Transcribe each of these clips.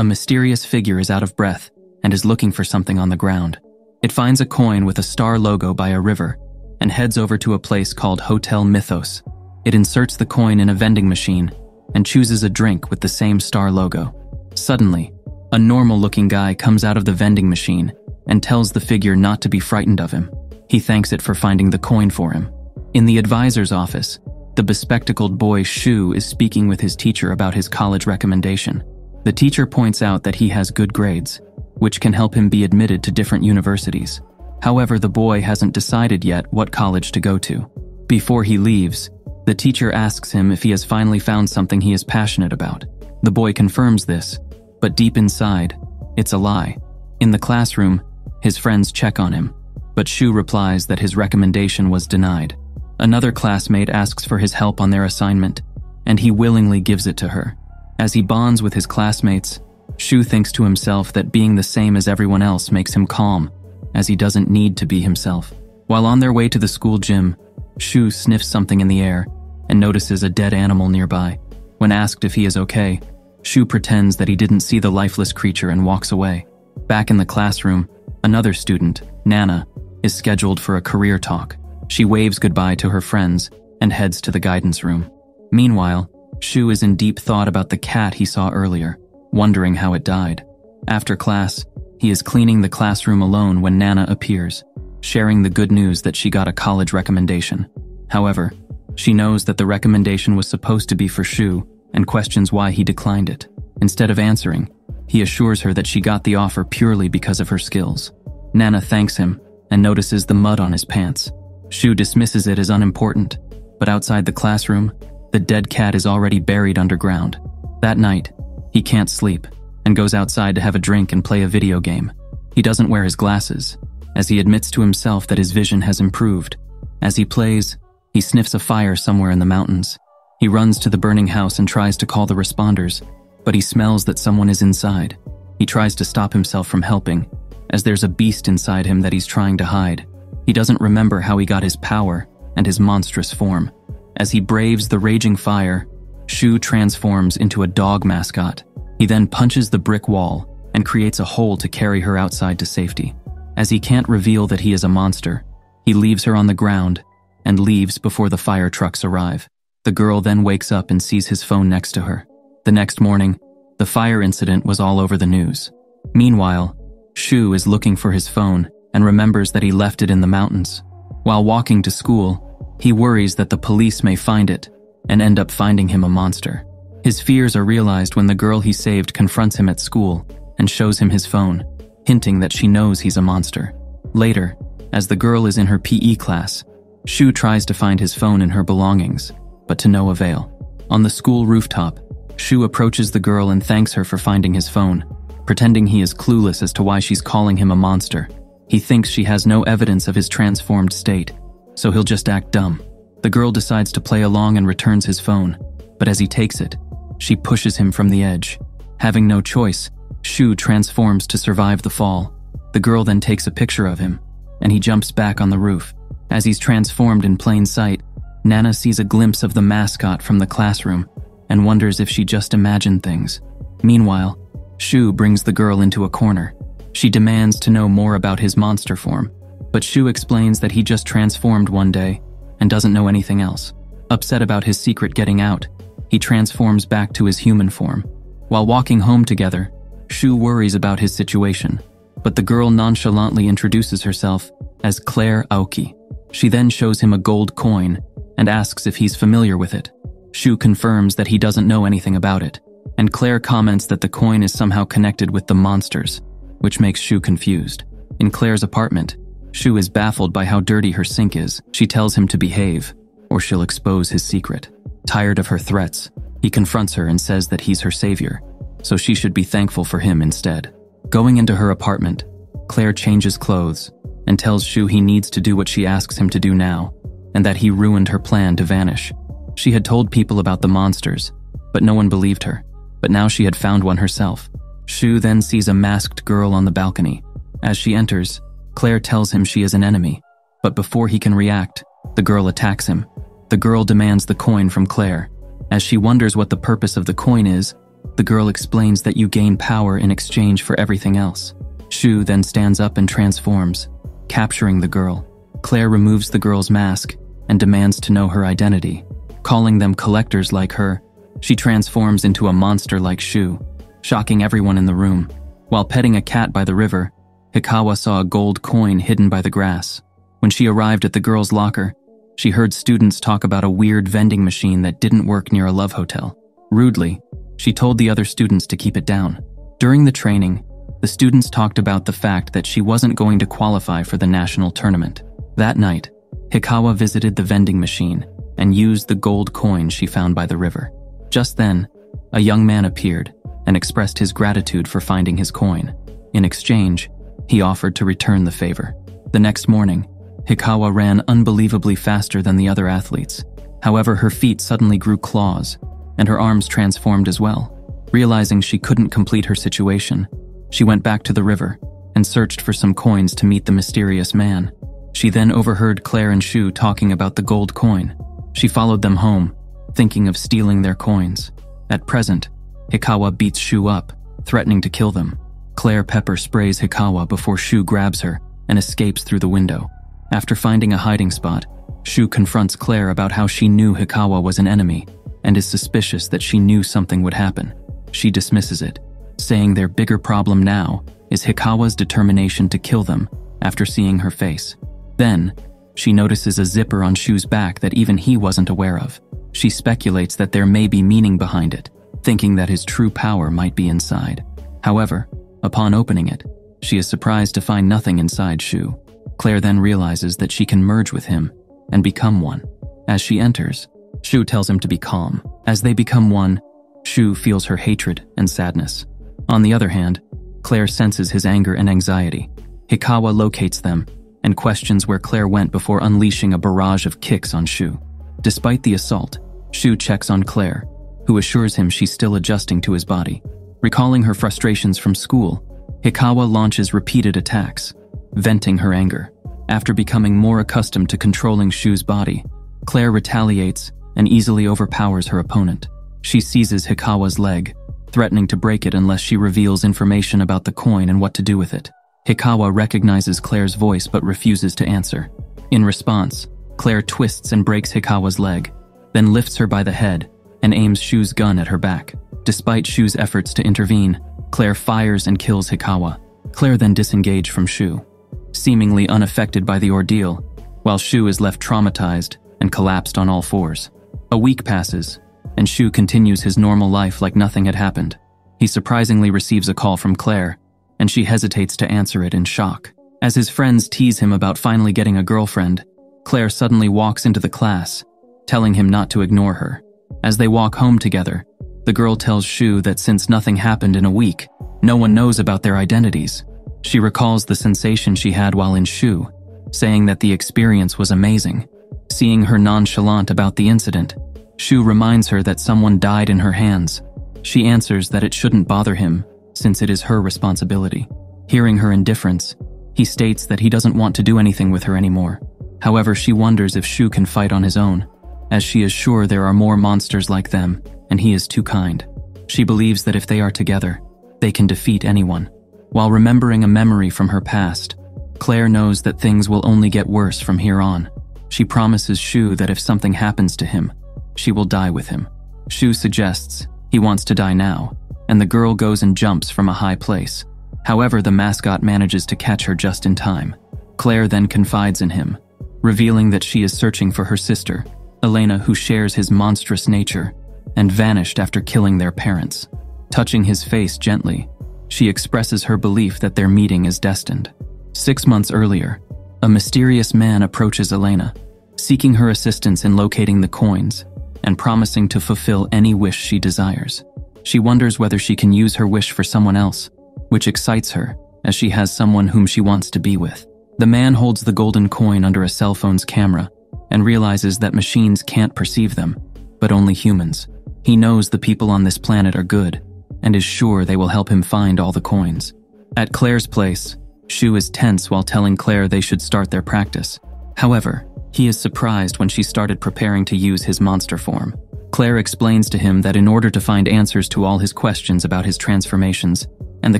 A mysterious figure is out of breath and is looking for something on the ground. It finds a coin with a star logo by a river and heads over to a place called Hotel Mythos. It inserts the coin in a vending machine and chooses a drink with the same star logo. Suddenly, a normal-looking guy comes out of the vending machine and tells the figure not to be frightened of him. He thanks it for finding the coin for him. In the advisor's office, the bespectacled boy Shu is speaking with his teacher about his college recommendation. The teacher points out that he has good grades, which can help him be admitted to different universities. However, the boy hasn't decided yet what college to go to. Before he leaves, the teacher asks him if he has finally found something he is passionate about. The boy confirms this, but deep inside, it's a lie. In the classroom, his friends check on him, but Shu replies that his recommendation was denied. Another classmate asks for his help on their assignment, and he willingly gives it to her. As he bonds with his classmates, Shu thinks to himself that being the same as everyone else makes him calm, as he doesn't need to be himself. While on their way to the school gym, Shu sniffs something in the air and notices a dead animal nearby. When asked if he is okay, Shu pretends that he didn't see the lifeless creature and walks away. Back in the classroom, another student, Nana, is scheduled for a career talk. She waves goodbye to her friends and heads to the guidance room. Meanwhile, Shu is in deep thought about the cat he saw earlier, wondering how it died. After class, he is cleaning the classroom alone when Nana appears, sharing the good news that she got a college recommendation. However, she knows that the recommendation was supposed to be for Shu and questions why he declined it. Instead of answering, he assures her that she got the offer purely because of her skills. Nana thanks him and notices the mud on his pants. Shu dismisses it as unimportant, but outside the classroom, the dead cat is already buried underground. That night, he can't sleep and goes outside to have a drink and play a video game. He doesn't wear his glasses, as he admits to himself that his vision has improved. As he plays, he sniffs a fire somewhere in the mountains. He runs to the burning house and tries to call the responders, but he smells that someone is inside. He tries to stop himself from helping, as there's a beast inside him that he's trying to hide. He doesn't remember how he got his power and his monstrous form. As he braves the raging fire, Shu transforms into a dog mascot. He then punches the brick wall and creates a hole to carry her outside to safety. As he can't reveal that he is a monster, he leaves her on the ground and leaves before the fire trucks arrive. The girl then wakes up and sees his phone next to her. The next morning, the fire incident was all over the news. Meanwhile, Shu is looking for his phone and remembers that he left it in the mountains. While walking to school, he worries that the police may find it and end up finding him a monster. His fears are realized when the girl he saved confronts him at school and shows him his phone, hinting that she knows he's a monster. Later, as the girl is in her PE class, Shu tries to find his phone in her belongings, but to no avail. On the school rooftop, Shu approaches the girl and thanks her for finding his phone, pretending he is clueless as to why she's calling him a monster. He thinks she has no evidence of his transformed state, so he'll just act dumb. The girl decides to play along and returns his phone, but as he takes it, she pushes him from the edge. Having no choice, Shu transforms to survive the fall. The girl then takes a picture of him, and he jumps back on the roof. As he's transformed in plain sight, Nana sees a glimpse of the mascot from the classroom and wonders if she just imagined things. Meanwhile, Shu brings the girl into a corner. She demands to know more about his monster form, but Shu explains that he just transformed one day and doesn't know anything else. Upset about his secret getting out, he transforms back to his human form. While walking home together, Shu worries about his situation, but the girl nonchalantly introduces herself as Claire Aoki. She then shows him a gold coin and asks if he's familiar with it. Shu confirms that he doesn't know anything about it, and Claire comments that the coin is somehow connected with the monsters, which makes Shu confused. In Claire's apartment, Shu is baffled by how dirty her sink is. She tells him to behave, or she'll expose his secret. Tired of her threats, he confronts her and says that he's her savior, so she should be thankful for him instead. Going into her apartment, Claire changes clothes and tells Shu he needs to do what she asks him to do now, and that he ruined her plan to vanish. She had told people about the monsters, but no one believed her. But now she had found one herself. Shu then sees a masked girl on the balcony. As she enters, Claire tells him she is an enemy, but before he can react, the girl attacks him. The girl demands the coin from Claire. As she wonders what the purpose of the coin is, The girl explains that you gain power in exchange for everything else. Shu then stands up and transforms, capturing the girl. Claire removes the girl's mask and demands to know her identity. Calling them collectors like her, she transforms into a monster like Shu, shocking everyone in the room. While petting a cat by the river, Hikawa saw a gold coin hidden by the grass. When she arrived at the girl's locker, she heard students talk about a weird vending machine that didn't work near a love hotel. Rudely, she told the other students to keep it down. During the training, the students talked about the fact that she wasn't going to qualify for the national tournament. That night, Hikawa visited the vending machine and used the gold coin she found by the river. Just then, a young man appeared and expressed his gratitude for finding his coin. In exchange, he offered to return the favor. The next morning, Hikawa ran unbelievably faster than the other athletes. However, her feet suddenly grew claws, and her arms transformed as well. Realizing she couldn't complete her situation, she went back to the river and searched for some coins to meet the mysterious man. She then overheard Claire and Shu talking about the gold coin. She followed them home, thinking of stealing their coins. At present, Hikawa beats Shu up, threatening to kill them. Claire pepper sprays Hikawa before Shu grabs her and escapes through the window. After finding a hiding spot, Shu confronts Claire about how she knew Hikawa was an enemy and is suspicious that she knew something would happen. She dismisses it, saying their bigger problem now is Hikawa's determination to kill them after seeing her face. Then, she notices a zipper on Shu's back that even he wasn't aware of. She speculates that there may be meaning behind it, thinking that his true power might be inside. However, upon opening it, she is surprised to find nothing inside Shu. Claire then realizes that she can merge with him and become one. As she enters, Shu tells him to be calm. As they become one, Shu feels her hatred and sadness. On the other hand, Claire senses his anger and anxiety. Hikawa locates them and questions where Claire went before unleashing a barrage of kicks on Shu. Despite the assault, Shu checks on Claire, who assures him she's still adjusting to his body. Recalling her frustrations from school, Hikawa launches repeated attacks, venting her anger. After becoming more accustomed to controlling Shu's body, Claire retaliates and easily overpowers her opponent. She seizes Hikawa's leg, threatening to break it unless she reveals information about the coin and what to do with it. Hikawa recognizes Claire's voice but refuses to answer. In response, Claire twists and breaks Hikawa's leg, then lifts her by the head and aims Shu's gun at her back. Despite Shu's efforts to intervene, Claire fires and kills Hikawa. Claire then disengaged from Shu, seemingly unaffected by the ordeal, while Shu is left traumatized and collapsed on all fours. A week passes, and Shu continues his normal life like nothing had happened. He surprisingly receives a call from Claire, and she hesitates to answer it in shock. As his friends tease him about finally getting a girlfriend, Claire suddenly walks into the class, telling him not to ignore her. As they walk home together, the girl tells Shu that since nothing happened in a week, no one knows about their identities. She recalls the sensation she had while in Shu, saying that the experience was amazing. Seeing her nonchalant about the incident, Shu reminds her that someone died in her hands. She answers that it shouldn't bother him, since it is her responsibility. Hearing her indifference, he states that he doesn't want to do anything with her anymore. However, she wonders if Shu can fight on his own, as she is sure there are more monsters like them, and he is too kind. She believes that if they are together, they can defeat anyone. While remembering a memory from her past, Claire knows that things will only get worse from here on. She promises Shu that if something happens to him, she will die with him. Shu suggests he wants to die now, and the girl goes and jumps from a high place. However, the mascot manages to catch her just in time. Claire then confides in him, revealing that she is searching for her sister, Elena, who shares his monstrous nature and vanished after killing their parents. Touching his face gently, she expresses her belief that their meeting is destined. 6 months earlier, a mysterious man approaches Elena, seeking her assistance in locating the coins and promising to fulfill any wish she desires. She wonders whether she can use her wish for someone else, which excites her as she has someone whom she wants to be with. The man holds the golden coin under a cell phone's camera and realizes that machines can't perceive them, but only humans. He knows the people on this planet are good and is sure they will help him find all the coins. At Claire's place, Shu is tense while telling Claire they should start their practice. However, he is surprised when she started preparing to use his monster form. Claire explains to him that in order to find answers to all his questions about his transformations and the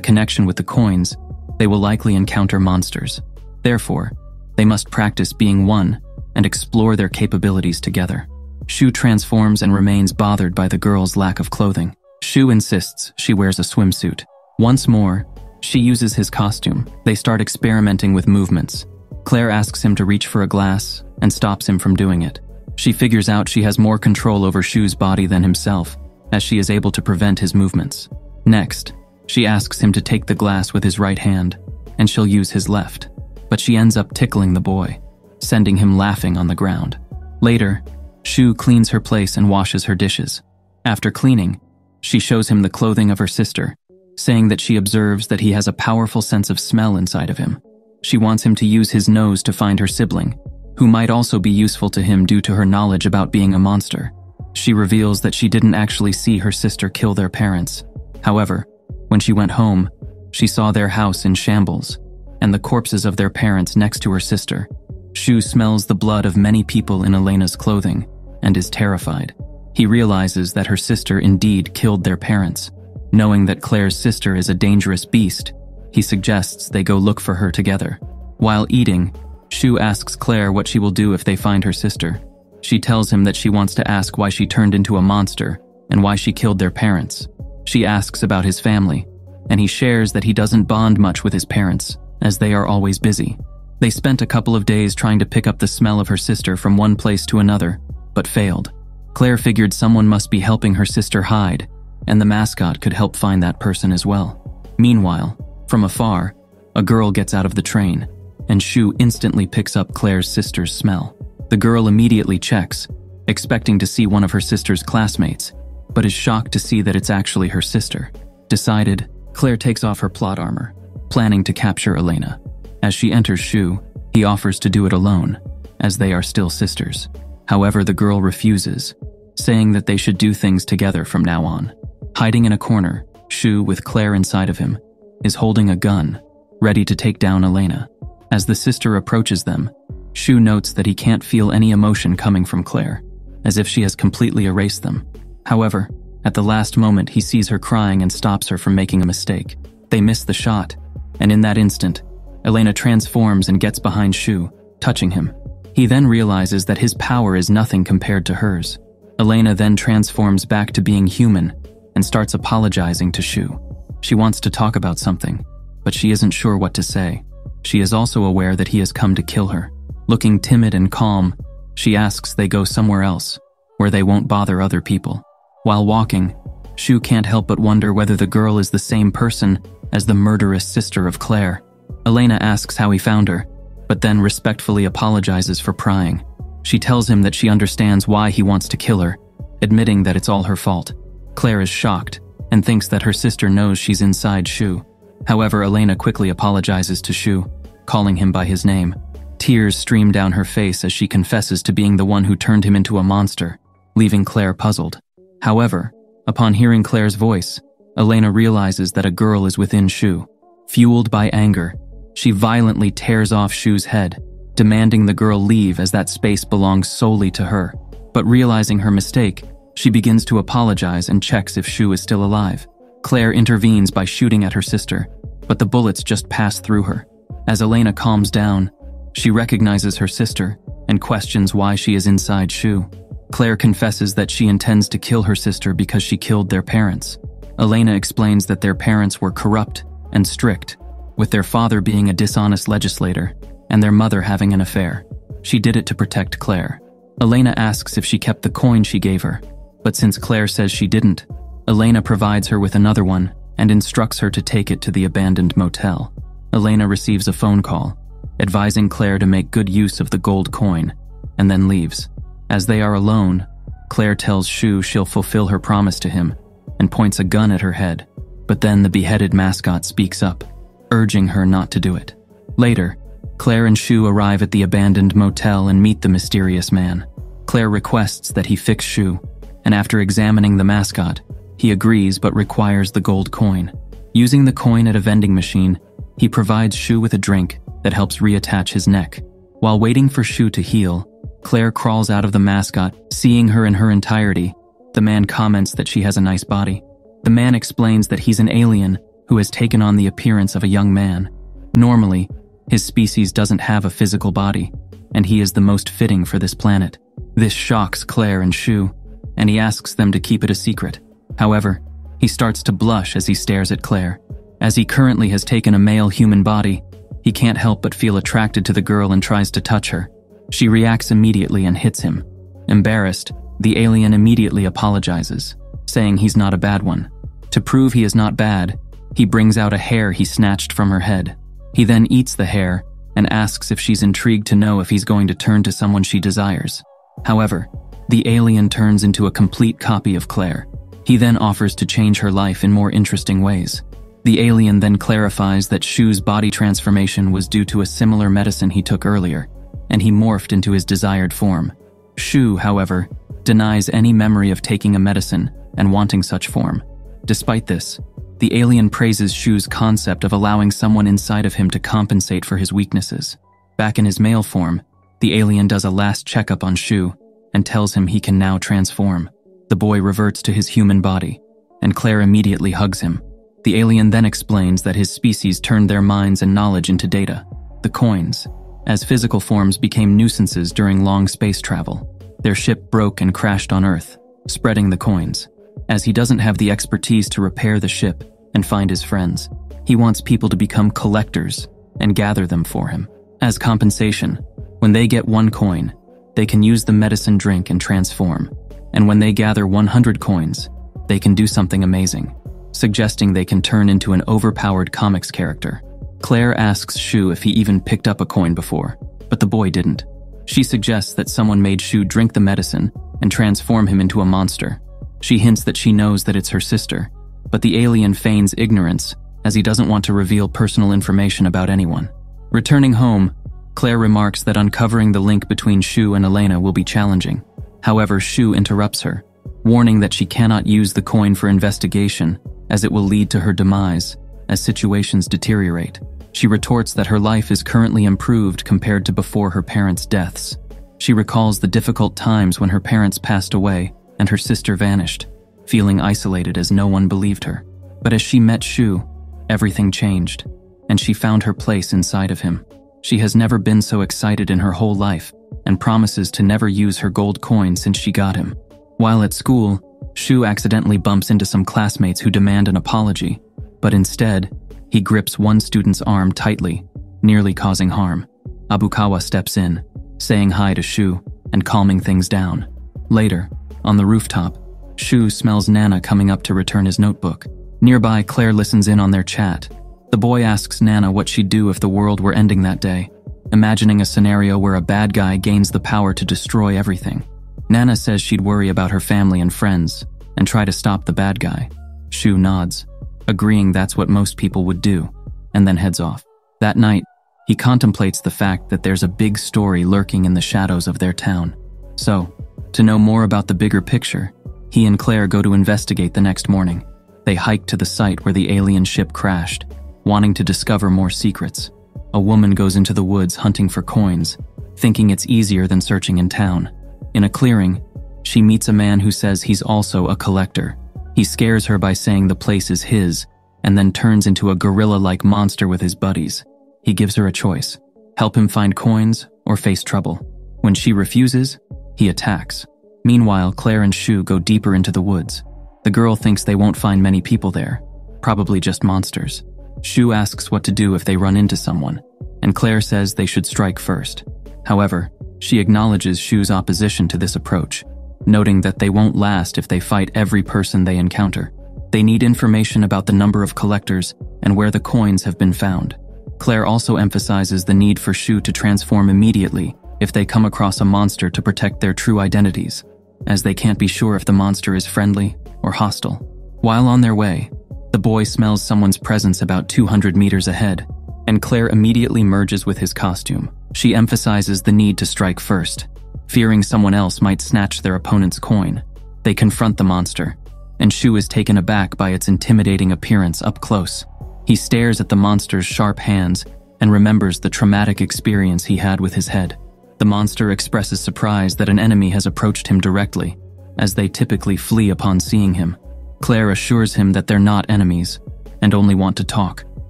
connection with the coins, they will likely encounter monsters. Therefore, they must practice being one and explore their capabilities together. Shu transforms and remains bothered by the girl's lack of clothing. Shu insists she wears a swimsuit. Once more, she uses his costume. They start experimenting with movements. Claire asks him to reach for a glass and stops him from doing it. She figures out she has more control over Shu's body than himself, as she is able to prevent his movements. Next, she asks him to take the glass with his right hand, and she'll use his left. But she ends up tickling the boy, sending him laughing on the ground. Later, Shu cleans her place and washes her dishes. After cleaning, she shows him the clothing of her sister, saying that she observes that he has a powerful sense of smell inside of him. She wants him to use his nose to find her sibling, who might also be useful to him due to her knowledge about being a monster. She reveals that she didn't actually see her sister kill their parents. However, when she went home, she saw their house in shambles, and the corpses of their parents next to her sister. Shu smells the blood of many people in Elena's clothing, and is terrified. He realizes that her sister indeed killed their parents. Knowing that Claire's sister is a dangerous beast, he suggests they go look for her together. While eating, Shu asks Claire what she will do if they find her sister. She tells him that she wants to ask why she turned into a monster and why she killed their parents. She asks about his family, and he shares that he doesn't bond much with his parents, as they are always busy. They spent a couple of days trying to pick up the smell of her sister from one place to another, but failed. Claire figured someone must be helping her sister hide, and the mascot could help find that person as well. Meanwhile, from afar, a girl gets out of the train, and Shu instantly picks up Claire's sister's smell. The girl immediately checks, expecting to see one of her sister's classmates, but is shocked to see that it's actually her sister. Decided, Claire takes off her plot armor, planning to capture Elena. As she enters Shu, he offers to do it alone, as they are still sisters. However, the girl refuses, saying that they should do things together from now on. Hiding in a corner, Shu, with Claire inside of him, is holding a gun, ready to take down Elena. As the sister approaches them, Shu notes that he can't feel any emotion coming from Claire, as if she has completely erased them. However, at the last moment he sees her crying and stops her from making a mistake. They miss the shot, and in that instant, Elena transforms and gets behind Shu, touching him. He then realizes that his power is nothing compared to hers. Elena then transforms back to being human and starts apologizing to Shu. She wants to talk about something, but she isn't sure what to say. She is also aware that he has come to kill her. Looking timid and calm, she asks they go somewhere else, where they won't bother other people. While walking, Shu can't help but wonder whether the girl is the same person as the murderous sister of Claire. Elena asks how he found her, but then respectfully apologizes for prying. She tells him that she understands why he wants to kill her, admitting that it's all her fault. Claire is shocked and thinks that her sister knows she's inside Shu. However, Elena quickly apologizes to Shu, calling him by his name. Tears stream down her face as she confesses to being the one who turned him into a monster, leaving Claire puzzled. However, upon hearing Claire's voice, Elena realizes that a girl is within Shu. Fueled by anger, she violently tears off Shu's head, demanding the girl leave as that space belongs solely to her. But realizing her mistake, she begins to apologize and checks if Shu is still alive. Claire intervenes by shooting at her sister, but the bullets just pass through her. As Elena calms down, she recognizes her sister and questions why she is inside Shu. Claire confesses that she intends to kill her sister because she killed their parents. Elena explains that their parents were corrupt and strict, with their father being a dishonest legislator and their mother having an affair. She did it to protect Claire. Elena asks if she kept the coin she gave her, but since Claire says she didn't, Elena provides her with another one and instructs her to take it to the abandoned motel. Elena receives a phone call, advising Claire to make good use of the gold coin, and then leaves. As they are alone, Claire tells Shu she'll fulfill her promise to him and points a gun at her head, but then the beheaded mascot speaks up, urging her not to do it. Later, Claire and Shu arrive at the abandoned motel and meet the mysterious man. Claire requests that he fix Shu, and after examining the mascot, he agrees but requires the gold coin. Using the coin at a vending machine, he provides Shu with a drink that helps reattach his neck. While waiting for Shu to heal, Claire crawls out of the mascot, seeing her in her entirety, The man comments that she has a nice body. The man explains that he's an alien who has taken on the appearance of a young man. Normally, his species doesn't have a physical body, and he is the most fitting for this planet. This shocks Claire and Shu, and he asks them to keep it a secret. However, he starts to blush as he stares at Claire. As he currently has taken a male human body, he can't help but feel attracted to the girl and tries to touch her. She reacts immediately and hits him. Embarrassed, the alien immediately apologizes, saying he's not a bad one. To prove he is not bad, he brings out a hair he snatched from her head. He then eats the hair and asks if she's intrigued to know if he's going to turn to someone she desires. However, the alien turns into a complete copy of Claire. He then offers to change her life in more interesting ways. The alien then clarifies that Shu's body transformation was due to a similar medicine he took earlier, and he morphed into his desired form. Shu, however, denies any memory of taking a medicine and wanting such form. Despite this, the alien praises Shu's concept of allowing someone inside of him to compensate for his weaknesses. Back in his male form, the alien does a last checkup on Shu and tells him he can now transform. The boy reverts to his human body, and Claire immediately hugs him. The alien then explains that his species turned their minds and knowledge into data, the coins, as physical forms became nuisances during long space travel. Their ship broke and crashed on Earth, spreading the coins. As he doesn't have the expertise to repair the ship and find his friends, he wants people to become collectors and gather them for him. As compensation, when they get 1 coin, they can use the medicine drink and transform. And when they gather 100 coins, they can do something amazing, suggesting they can turn into an overpowered comics character. Claire asks Shu if he even picked up a coin before, but the boy didn't. She suggests that someone made Shu drink the medicine and transform him into a monster. She hints that she knows that it's her sister, but the alien feigns ignorance as he doesn't want to reveal personal information about anyone. Returning home, Claire remarks that uncovering the link between Shu and Elena will be challenging. However, Shu interrupts her, warning that she cannot use the coin for investigation as it will lead to her demise as situations deteriorate. She retorts that her life is currently improved compared to before her parents' deaths. She recalls the difficult times when her parents passed away and her sister vanished, feeling isolated as no one believed her. But as she met Shu, everything changed, and she found her place inside of him. She has never been so excited in her whole life and promises to never use her gold coin since she got him. While at school, Shu accidentally bumps into some classmates who demand an apology, but instead, he grips one student's arm tightly, nearly causing harm. Abukawa steps in, saying hi to Shu and calming things down. Later, on the rooftop, Shu smells Nana coming up to return his notebook. Nearby, Claire listens in on their chat. The boy asks Nana what she'd do if the world were ending that day, imagining a scenario where a bad guy gains the power to destroy everything. Nana says she'd worry about her family and friends and try to stop the bad guy. Shu nods, agreeing that's what most people would do, and then heads off. That night, he contemplates the fact that there's a big story lurking in the shadows of their town. So, to know more about the bigger picture, he and Claire go to investigate the next morning. They hike to the site where the alien ship crashed, wanting to discover more secrets. A woman goes into the woods hunting for coins, thinking it's easier than searching in town. In a clearing, she meets a man who says he's also a collector. He scares her by saying the place is his, and then turns into a gorilla-like monster with his buddies. He gives her a choice: help him find coins or face trouble. When she refuses, he attacks. Meanwhile, Claire and Shu go deeper into the woods. The girl thinks they won't find many people there, probably just monsters. Shu asks what to do if they run into someone, and Claire says they should strike first. However, she acknowledges Shu's opposition to this approach, noting that they won't last if they fight every person they encounter. They need information about the number of collectors and where the coins have been found. Claire also emphasizes the need for Shu to transform immediately if they come across a monster to protect their true identities, as they can't be sure if the monster is friendly or hostile. While on their way, the boy smells someone's presence about 200 meters ahead, and Claire immediately merges with his costume. She emphasizes the need to strike first, fearing someone else might snatch their opponent's coin. They confront the monster, and Shu is taken aback by its intimidating appearance up close. He stares at the monster's sharp hands and remembers the traumatic experience he had with his head. The monster expresses surprise that an enemy has approached him directly, as they typically flee upon seeing him. Claire assures him that they're not enemies and only want to talk.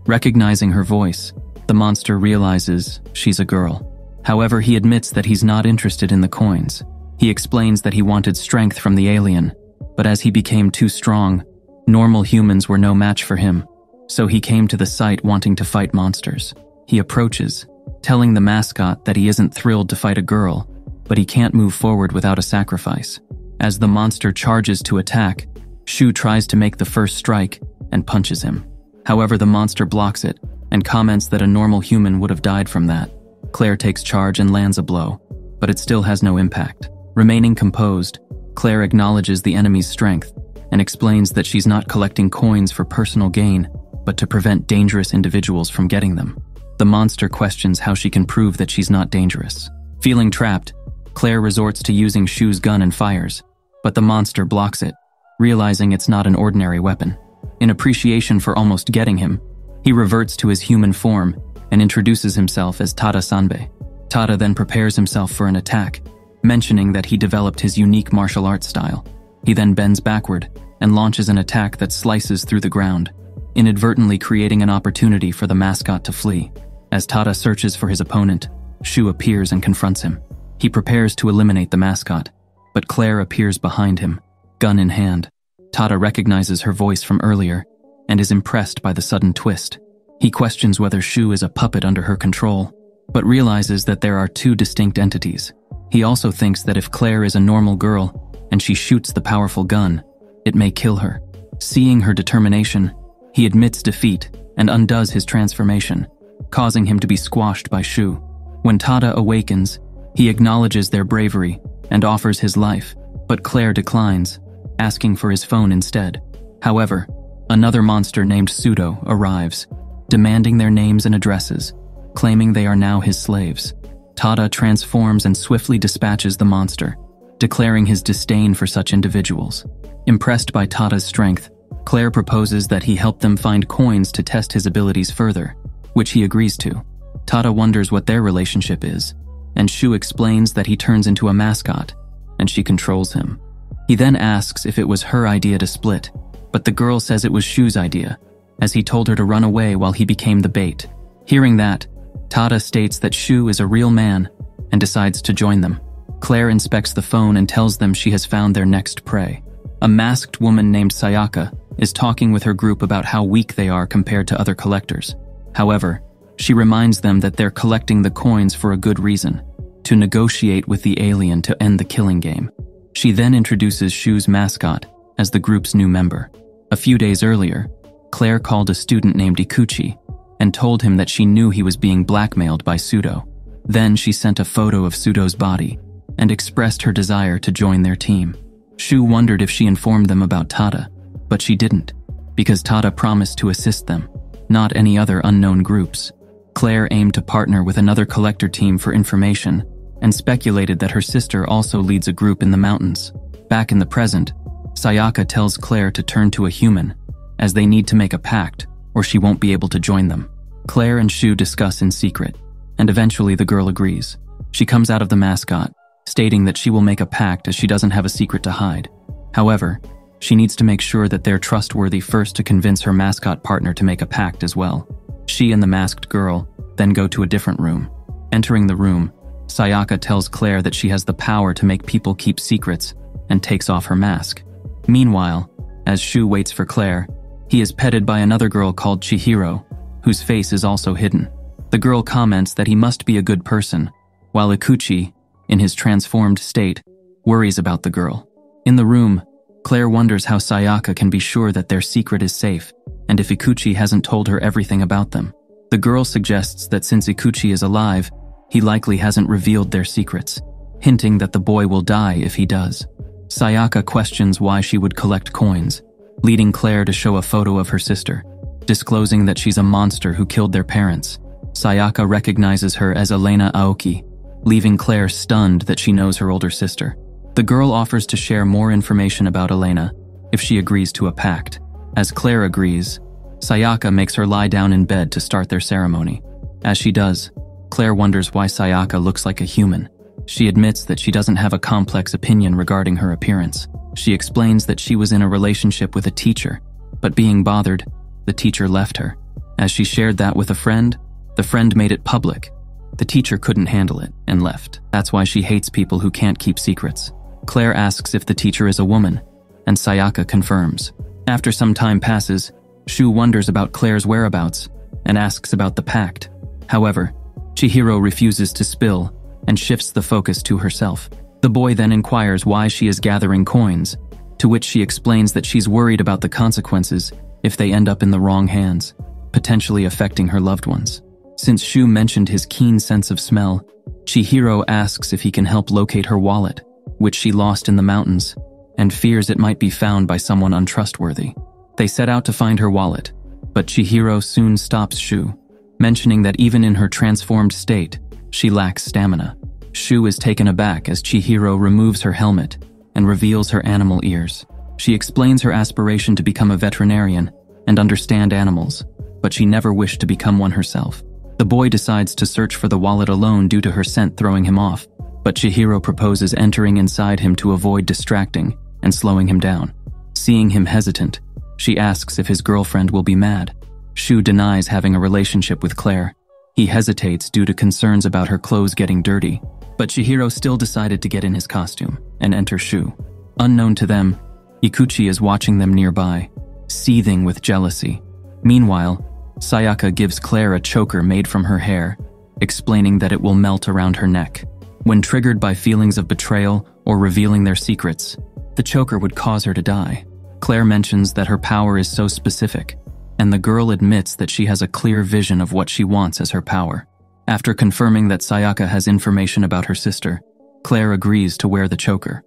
Recognizing her voice, the monster realizes she's a girl. However, he admits that he's not interested in the coins. He explains that he wanted strength from the alien, but as he became too strong, normal humans were no match for him, so he came to the site wanting to fight monsters. He approaches, telling the mascot that he isn't thrilled to fight a girl, but he can't move forward without a sacrifice. As the monster charges to attack, Shu tries to make the first strike and punches him. However, the monster blocks it and comments that a normal human would have died from that. Claire takes charge and lands a blow, but it still has no impact. Remaining composed, Claire acknowledges the enemy's strength and explains that she's not collecting coins for personal gain, but to prevent dangerous individuals from getting them. The monster questions how she can prove that she's not dangerous. Feeling trapped, Claire resorts to using Shu's gun and fires, but the monster blocks it, realizing it's not an ordinary weapon. In appreciation for almost getting him, he reverts to his human form and introduces himself as Tada Sanbei. Tada then prepares himself for an attack, mentioning that he developed his unique martial arts style. He then bends backward and launches an attack that slices through the ground, inadvertently creating an opportunity for the mascot to flee. As Tada searches for his opponent, Shu appears and confronts him. He prepares to eliminate the mascot, but Claire appears behind him, gun in hand. Tada recognizes her voice from earlier and is impressed by the sudden twist. He questions whether Shu is a puppet under her control, but realizes that there are two distinct entities. He also thinks that if Claire is a normal girl and she shoots the powerful gun, it may kill her. Seeing her determination, he admits defeat and undoes his transformation, causing him to be squashed by Shu. When Tada awakens, he acknowledges their bravery and offers his life, but Claire declines, asking for his phone instead. However, another monster named Pseudo arrives, demanding their names and addresses, claiming they are now his slaves. Tada transforms and swiftly dispatches the monster, declaring his disdain for such individuals. Impressed by Tada's strength, Claire proposes that he help them find coins to test his abilities further, which he agrees to. Tada wonders what their relationship is, and Shu explains that he turns into a mascot, and she controls him. He then asks if it was her idea to split, but the girl says it was Shu's idea, as he told her to run away while he became the bait. Hearing that, Tada states that Shu is a real man and decides to join them. Claire inspects the phone and tells them she has found their next prey. A masked woman named Sayaka is talking with her group about how weak they are compared to other collectors. However, she reminds them that they're collecting the coins for a good reason, to negotiate with the alien to end the killing game. She then introduces Shu's mascot as the group's new member. A few days earlier, Claire called a student named Ikuchi and told him that she knew he was being blackmailed by Pseudo. Then she sent a photo of Pseudo's body and expressed her desire to join their team. Shu wondered if she informed them about Tada, but she didn't, because Tada promised to assist them, not any other unknown groups. Claire aimed to partner with another collector team for information and speculated that her sister also leads a group in the mountains. Back in the present, Sayaka tells Claire to turn to a human, as they need to make a pact or she won't be able to join them. Claire and Shu discuss in secret, and eventually the girl agrees. She comes out of the mascot, stating that she will make a pact as she doesn't have a secret to hide. However, she needs to make sure that they're trustworthy first to convince her mascot partner to make a pact as well. She and the masked girl then go to a different room. Entering the room, Sayaka tells Claire that she has the power to make people keep secrets and takes off her mask. Meanwhile, as Shu waits for Claire, he is petted by another girl called Chihiro, whose face is also hidden. The girl comments that he must be a good person, while Ikuchi, in his transformed state, worries about the girl. In the room, Claire wonders how Sayaka can be sure that their secret is safe, and if Ikuchi hasn't told her everything about them. The girl suggests that since Ikuchi is alive, he likely hasn't revealed their secrets, hinting that the boy will die if he does. Sayaka questions why she would collect coins, leading Claire to show a photo of her sister, disclosing that she's a monster who killed their parents. Sayaka recognizes her as Elena Aoki, leaving Claire stunned that she knows her older sister. The girl offers to share more information about Elena if she agrees to a pact. As Claire agrees, Sayaka makes her lie down in bed to start their ceremony. As she does, Claire wonders why Sayaka looks like a human. She admits that she doesn't have a complex opinion regarding her appearance. She explains that she was in a relationship with a teacher, but being bothered, the teacher left her. As she shared that with a friend, the friend made it public. The teacher couldn't handle it and left. That's why she hates people who can't keep secrets. Claire asks if the teacher is a woman, and Sayaka confirms. After some time passes, Shu wonders about Claire's whereabouts and asks about the pact. However, Chihiro refuses to spill and shifts the focus to herself. The boy then inquires why she is gathering coins, to which she explains that she's worried about the consequences if they end up in the wrong hands, potentially affecting her loved ones. Since Shu mentioned his keen sense of smell, Chihiro asks if he can help locate her wallet, which she lost in the mountains, and fears it might be found by someone untrustworthy. They set out to find her wallet, but Chihiro soon stops Shu, mentioning that even in her transformed state, she lacks stamina. Shu is taken aback as Chihiro removes her helmet and reveals her animal ears. She explains her aspiration to become a veterinarian and understand animals, but she never wished to become one herself. The boy decides to search for the wallet alone due to her scent throwing him off, but Chihiro proposes entering inside him to avoid distracting and slowing him down. Seeing him hesitant, she asks if his girlfriend will be mad. Shu denies having a relationship with Claire. He hesitates due to concerns about her clothes getting dirty, but Chihiro still decided to get in his costume and enter Shu. Unknown to them, Ikuchi is watching them nearby, seething with jealousy. Meanwhile, Sayaka gives Claire a choker made from her hair, explaining that it will melt around her neck. When triggered by feelings of betrayal or revealing their secrets, the choker would cause her to die. Claire mentions that her power is so specific, and the girl admits that she has a clear vision of what she wants as her power. After confirming that Sayaka has information about her sister, Claire agrees to wear the choker.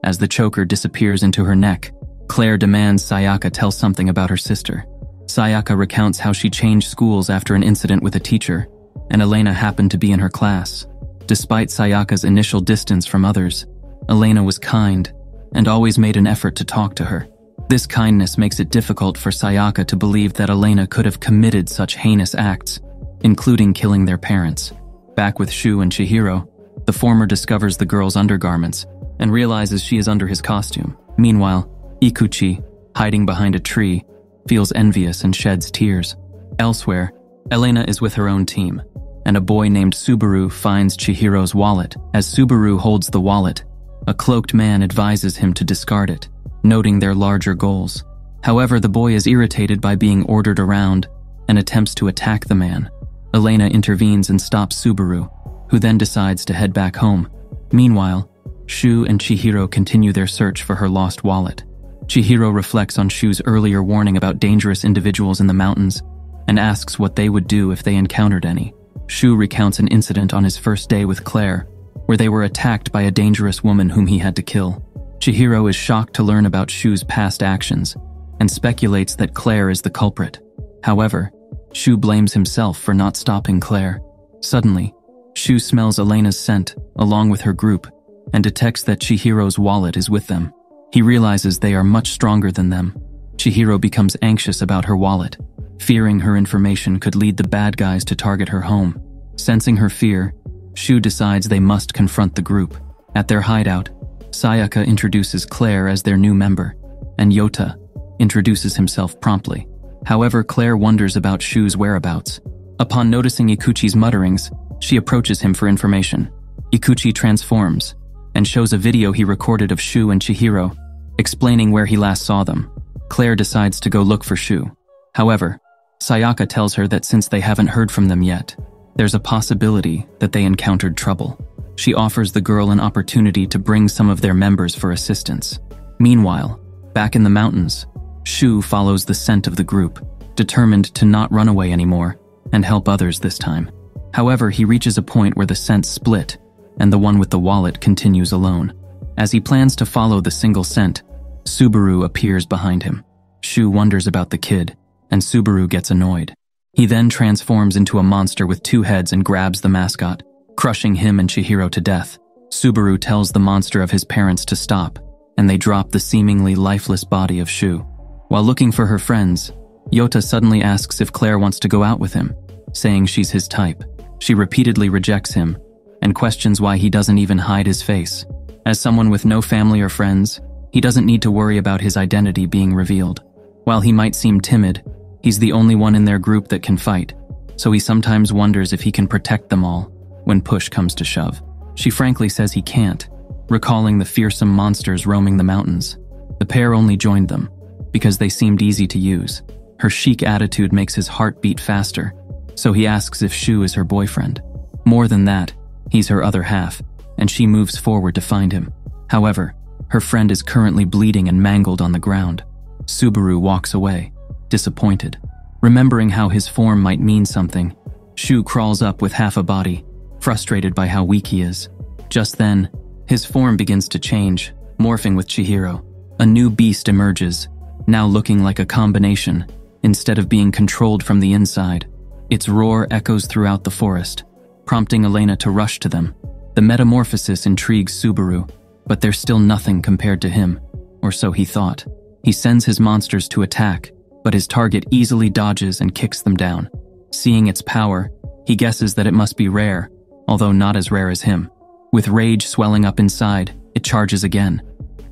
As the choker disappears into her neck, Claire demands Sayaka tell something about her sister. Sayaka recounts how she changed schools after an incident with a teacher, and Elena happened to be in her class. Despite Sayaka's initial distance from others, Elena was kind and always made an effort to talk to her. This kindness makes it difficult for Sayaka to believe that Elena could have committed such heinous acts, including killing their parents. Back with Shu and Chihiro, the former discovers the girl's undergarments and realizes she is under his costume. Meanwhile, Ikuchi, hiding behind a tree, feels envious and sheds tears. Elsewhere, Elena is with her own team, and a boy named Subaru finds Chihiro's wallet. As Subaru holds the wallet, a cloaked man advises him to discard it, noting their larger goals. However, the boy is irritated by being ordered around and attempts to attack the man. Elena intervenes and stops Subaru, who then decides to head back home. Meanwhile, Shu and Chihiro continue their search for her lost wallet. Chihiro reflects on Shu's earlier warning about dangerous individuals in the mountains and asks what they would do if they encountered any. Shu recounts an incident on his first day with Claire, where they were attacked by a dangerous woman whom he had to kill. Chihiro is shocked to learn about Shu's past actions and speculates that Claire is the culprit. However, Shu blames himself for not stopping Claire. Suddenly, Shu smells Elena's scent along with her group and detects that Chihiro's wallet is with them. He realizes they are much stronger than them. Chihiro becomes anxious about her wallet, fearing her information could lead the bad guys to target her home. Sensing her fear, Shu decides they must confront the group. At their hideout, Sayaka introduces Claire as their new member, and Yota introduces himself promptly. However, Claire wonders about Shu's whereabouts. Upon noticing Ikuchi's mutterings, she approaches him for information. Ikuchi transforms and shows a video he recorded of Shu and Chihiro, explaining where he last saw them. Claire decides to go look for Shu. However, Sayaka tells her that since they haven't heard from them yet, there's a possibility that they encountered trouble. She offers the girl an opportunity to bring some of their members for assistance. Meanwhile, back in the mountains, Shu follows the scent of the group, determined to not run away anymore and help others this time. However, he reaches a point where the scent split and the one with the wallet continues alone. As he plans to follow the single scent, Subaru appears behind him. Shu wonders about the kid, and Subaru gets annoyed. He then transforms into a monster with two heads and grabs the mascot, crushing him and Chihiro to death. Subaru tells the monster of his parents to stop, and they drop the seemingly lifeless body of Shu. While looking for her friends, Yota suddenly asks if Claire wants to go out with him, saying she's his type. She repeatedly rejects him, and questions why he doesn't even hide his face. As someone with no family or friends, he doesn't need to worry about his identity being revealed. While he might seem timid, he's the only one in their group that can fight, so he sometimes wonders if he can protect them all when push comes to shove. She frankly says he can't, recalling the fearsome monsters roaming the mountains. The pair only joined them because they seemed easy to use. Her chic attitude makes his heart beat faster, so he asks if Shu is her boyfriend. More than that, he's her other half, and she moves forward to find him. However, her friend is currently bleeding and mangled on the ground. Subaru walks away, disappointed. Remembering how his form might mean something, Shu crawls up with half a body, frustrated by how weak he is. Just then, his form begins to change, morphing with Chihiro. A new beast emerges, now looking like a combination, instead of being controlled from the inside. Its roar echoes throughout the forest, prompting Elena to rush to them. The metamorphosis intrigues Subaru, but they're still nothing compared to him, or so he thought. He sends his monsters to attack, but his target easily dodges and kicks them down. Seeing its power, he guesses that it must be rare, although not as rare as him. With rage swelling up inside, it charges again.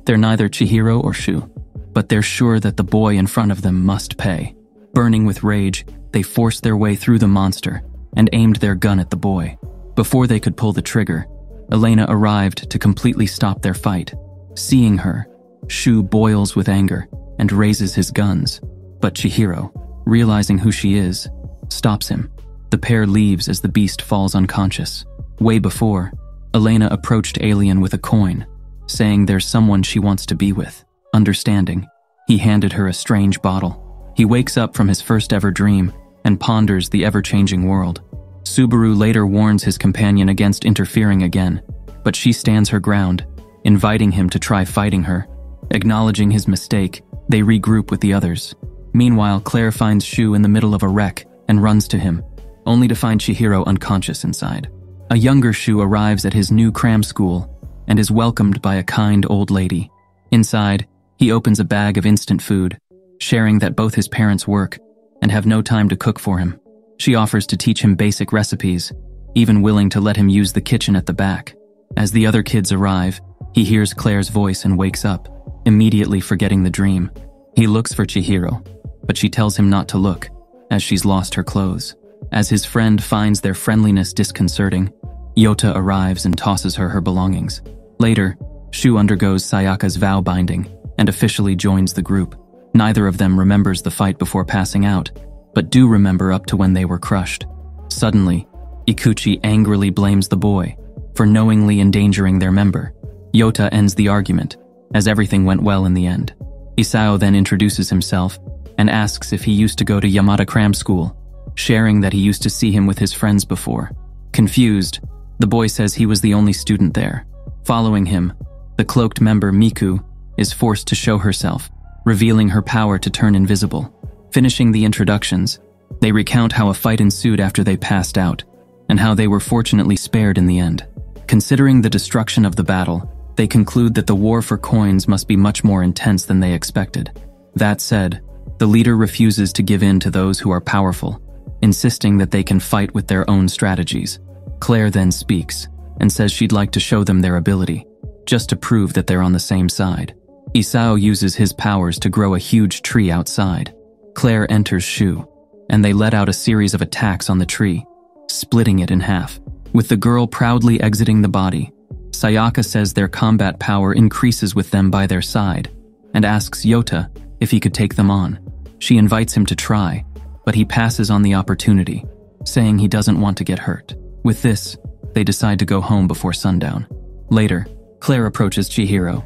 They're neither Chihiro or Shu, but they're sure that the boy in front of them must pay. Burning with rage, they forced their way through the monster and aimed their gun at the boy. Before they could pull the trigger, Elena arrived to completely stop their fight. Seeing her, Shu boils with anger and raises his guns, but Chihiro, realizing who she is, stops him. The pair leaves as the beast falls unconscious. Way before, Elena approached Alien with a coin, saying there's someone she wants to be with. Understanding, he handed her a strange bottle. He wakes up from his first ever dream and ponders the ever-changing world. Subaru later warns his companion against interfering again, but she stands her ground, inviting him to try fighting her. Acknowledging his mistake, they regroup with the others. Meanwhile, Claire finds Shu in the middle of a wreck and runs to him, only to find Chihiro unconscious inside. A younger Shu arrives at his new cram school and is welcomed by a kind old lady. Inside, he opens a bag of instant food, sharing that both his parents work and have no time to cook for him. She offers to teach him basic recipes, even willing to let him use the kitchen at the back. As the other kids arrive, he hears Claire's voice and wakes up, immediately forgetting the dream. He looks for Chihiro, but she tells him not to look, as she's lost her clothes. As his friend finds their friendliness disconcerting, Yota arrives and tosses her belongings. Later, Shu undergoes Sayaka's vow binding and officially joins the group. Neither of them remembers the fight before passing out, but do remember up to when they were crushed. Suddenly, Ikuchi angrily blames the boy for knowingly endangering their member. Yota ends the argument, as everything went well in the end. Isao then introduces himself and asks if he used to go to Yamada Cram School, sharing that he used to see him with his friends before. Confused, the boy says he was the only student there. Following him, the cloaked member Miku is forced to show herself, revealing her power to turn invisible. Finishing the introductions, they recount how a fight ensued after they passed out, and how they were fortunately spared in the end. Considering the destruction of the battle, they conclude that the war for coins must be much more intense than they expected. That said, the leader refuses to give in to those who are powerful, insisting that they can fight with their own strategies. Claire then speaks, and says she'd like to show them their ability, just to prove that they're on the same side. Isao uses his powers to grow a huge tree outside. Claire enters Shu, and they let out a series of attacks on the tree, splitting it in half. With the girl proudly exiting the body, Sayaka says their combat power increases with them by their side, and asks Yota if he could take them on. She invites him to try, but he passes on the opportunity, saying he doesn't want to get hurt. With this, they decide to go home before sundown. Later, Claire approaches Chihiro,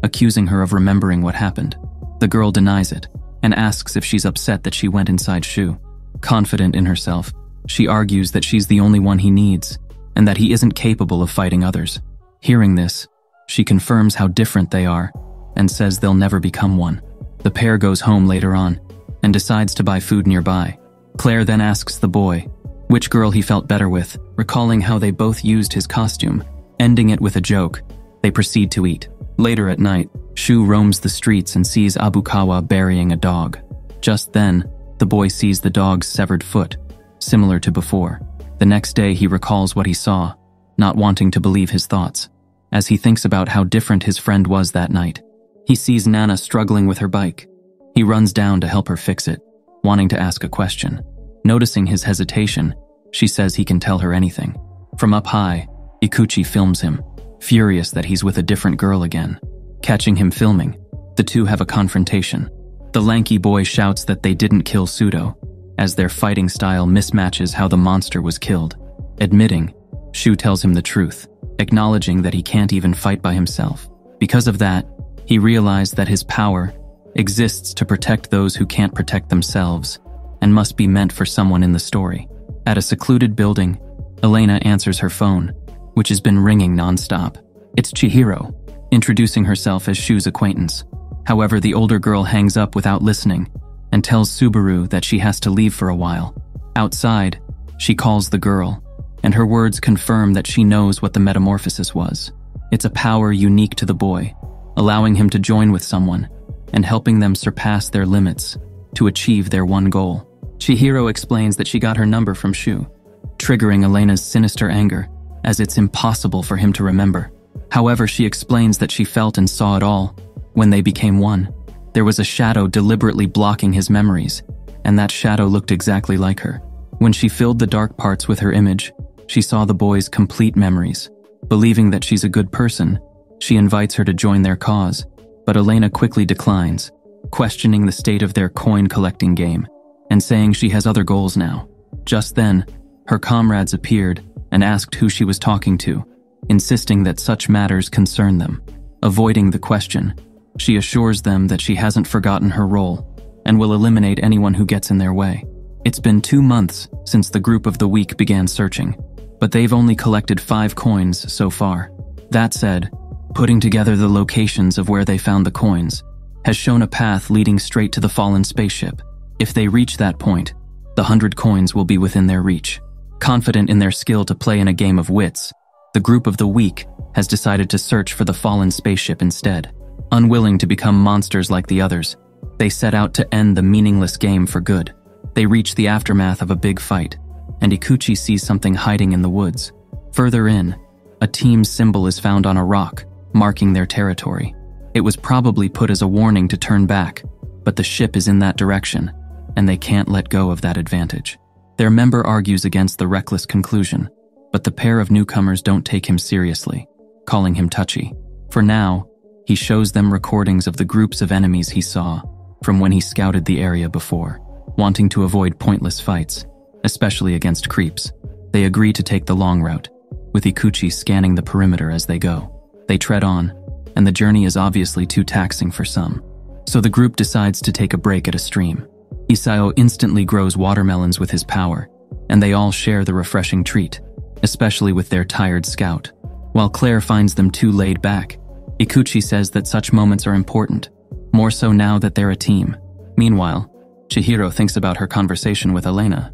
accusing her of remembering what happened. The girl denies it, and asks if she's upset that she went inside Shu. Confident in herself, she argues that she's the only one he needs, and that he isn't capable of fighting others. Hearing this, she confirms how different they are, and says they'll never become one. The pair goes home later on, and decides to buy food nearby. Claire then asks the boy which girl he felt better with, recalling how they both used his costume. Ending it with a joke, they proceed to eat. Later at night, Shu roams the streets and sees Abukawa burying a dog. Just then, the boy sees the dog's severed foot, similar to before. The next day he recalls what he saw, not wanting to believe his thoughts, as he thinks about how different his friend was that night. He sees Nana struggling with her bike. He runs down to help her fix it, wanting to ask a question. Noticing his hesitation, she says he can tell her anything. From up high, Ikuchi films him, furious that he's with a different girl again. Catching him filming, the two have a confrontation. The lanky boy shouts that they didn't kill Sudo, as their fighting style mismatches how the monster was killed. Admitting, Shu tells him the truth, acknowledging that he can't even fight by himself. Because of that, he realized that his power exists to protect those who can't protect themselves and must be meant for someone in the story. At a secluded building, Elena answers her phone, which has been ringing nonstop. It's Chihiro, introducing herself as Shu's acquaintance. However, the older girl hangs up without listening and tells Subaru that she has to leave for a while. Outside, she calls the girl, and her words confirm that she knows what the metamorphosis was. It's a power unique to the boy, allowing him to join with someone and helping them surpass their limits to achieve their one goal. Chihiro explains that she got her number from Shu, triggering Elena's sinister anger, as it's impossible for him to remember. However, she explains that she felt and saw it all when they became one. There was a shadow deliberately blocking his memories, and that shadow looked exactly like her. When she filled the dark parts with her image, she saw the boy's complete memories. Believing that she's a good person, she invites her to join their cause, but Elena quickly declines, questioning the state of their coin-collecting game, and saying she has other goals now. Just then, her comrades appeared and asked who she was talking to, insisting that such matters concern them. Avoiding the question, she assures them that she hasn't forgotten her role and will eliminate anyone who gets in their way. It's been 2 months since the group of the week began searching, but they've only collected 5 coins so far. That said, putting together the locations of where they found the coins has shown a path leading straight to the fallen spaceship. If they reach that point, the 100 coins will be within their reach. Confident in their skill to play in a game of wits, the group of the week has decided to search for the fallen spaceship instead. Unwilling to become monsters like the others, they set out to end the meaningless game for good. They reach the aftermath of a big fight, and Ikuchi sees something hiding in the woods. Further in, a team symbol is found on a rock, marking their territory. It was probably put as a warning to turn back, but the ship is in that direction, and they can't let go of that advantage. Their member argues against the reckless conclusion, but the pair of newcomers don't take him seriously, calling him touchy. For now, he shows them recordings of the groups of enemies he saw from when he scouted the area before. Wanting to avoid pointless fights, especially against creeps, they agree to take the long route, with Ikuchi scanning the perimeter as they go. They tread on, and the journey is obviously too taxing for some, so the group decides to take a break at a stream. Isao instantly grows watermelons with his power, and they all share the refreshing treat, especially with their tired scout. While Claire finds them too laid back, Ikuchi says that such moments are important, more so now that they're a team. Meanwhile, Chihiro thinks about her conversation with Elena,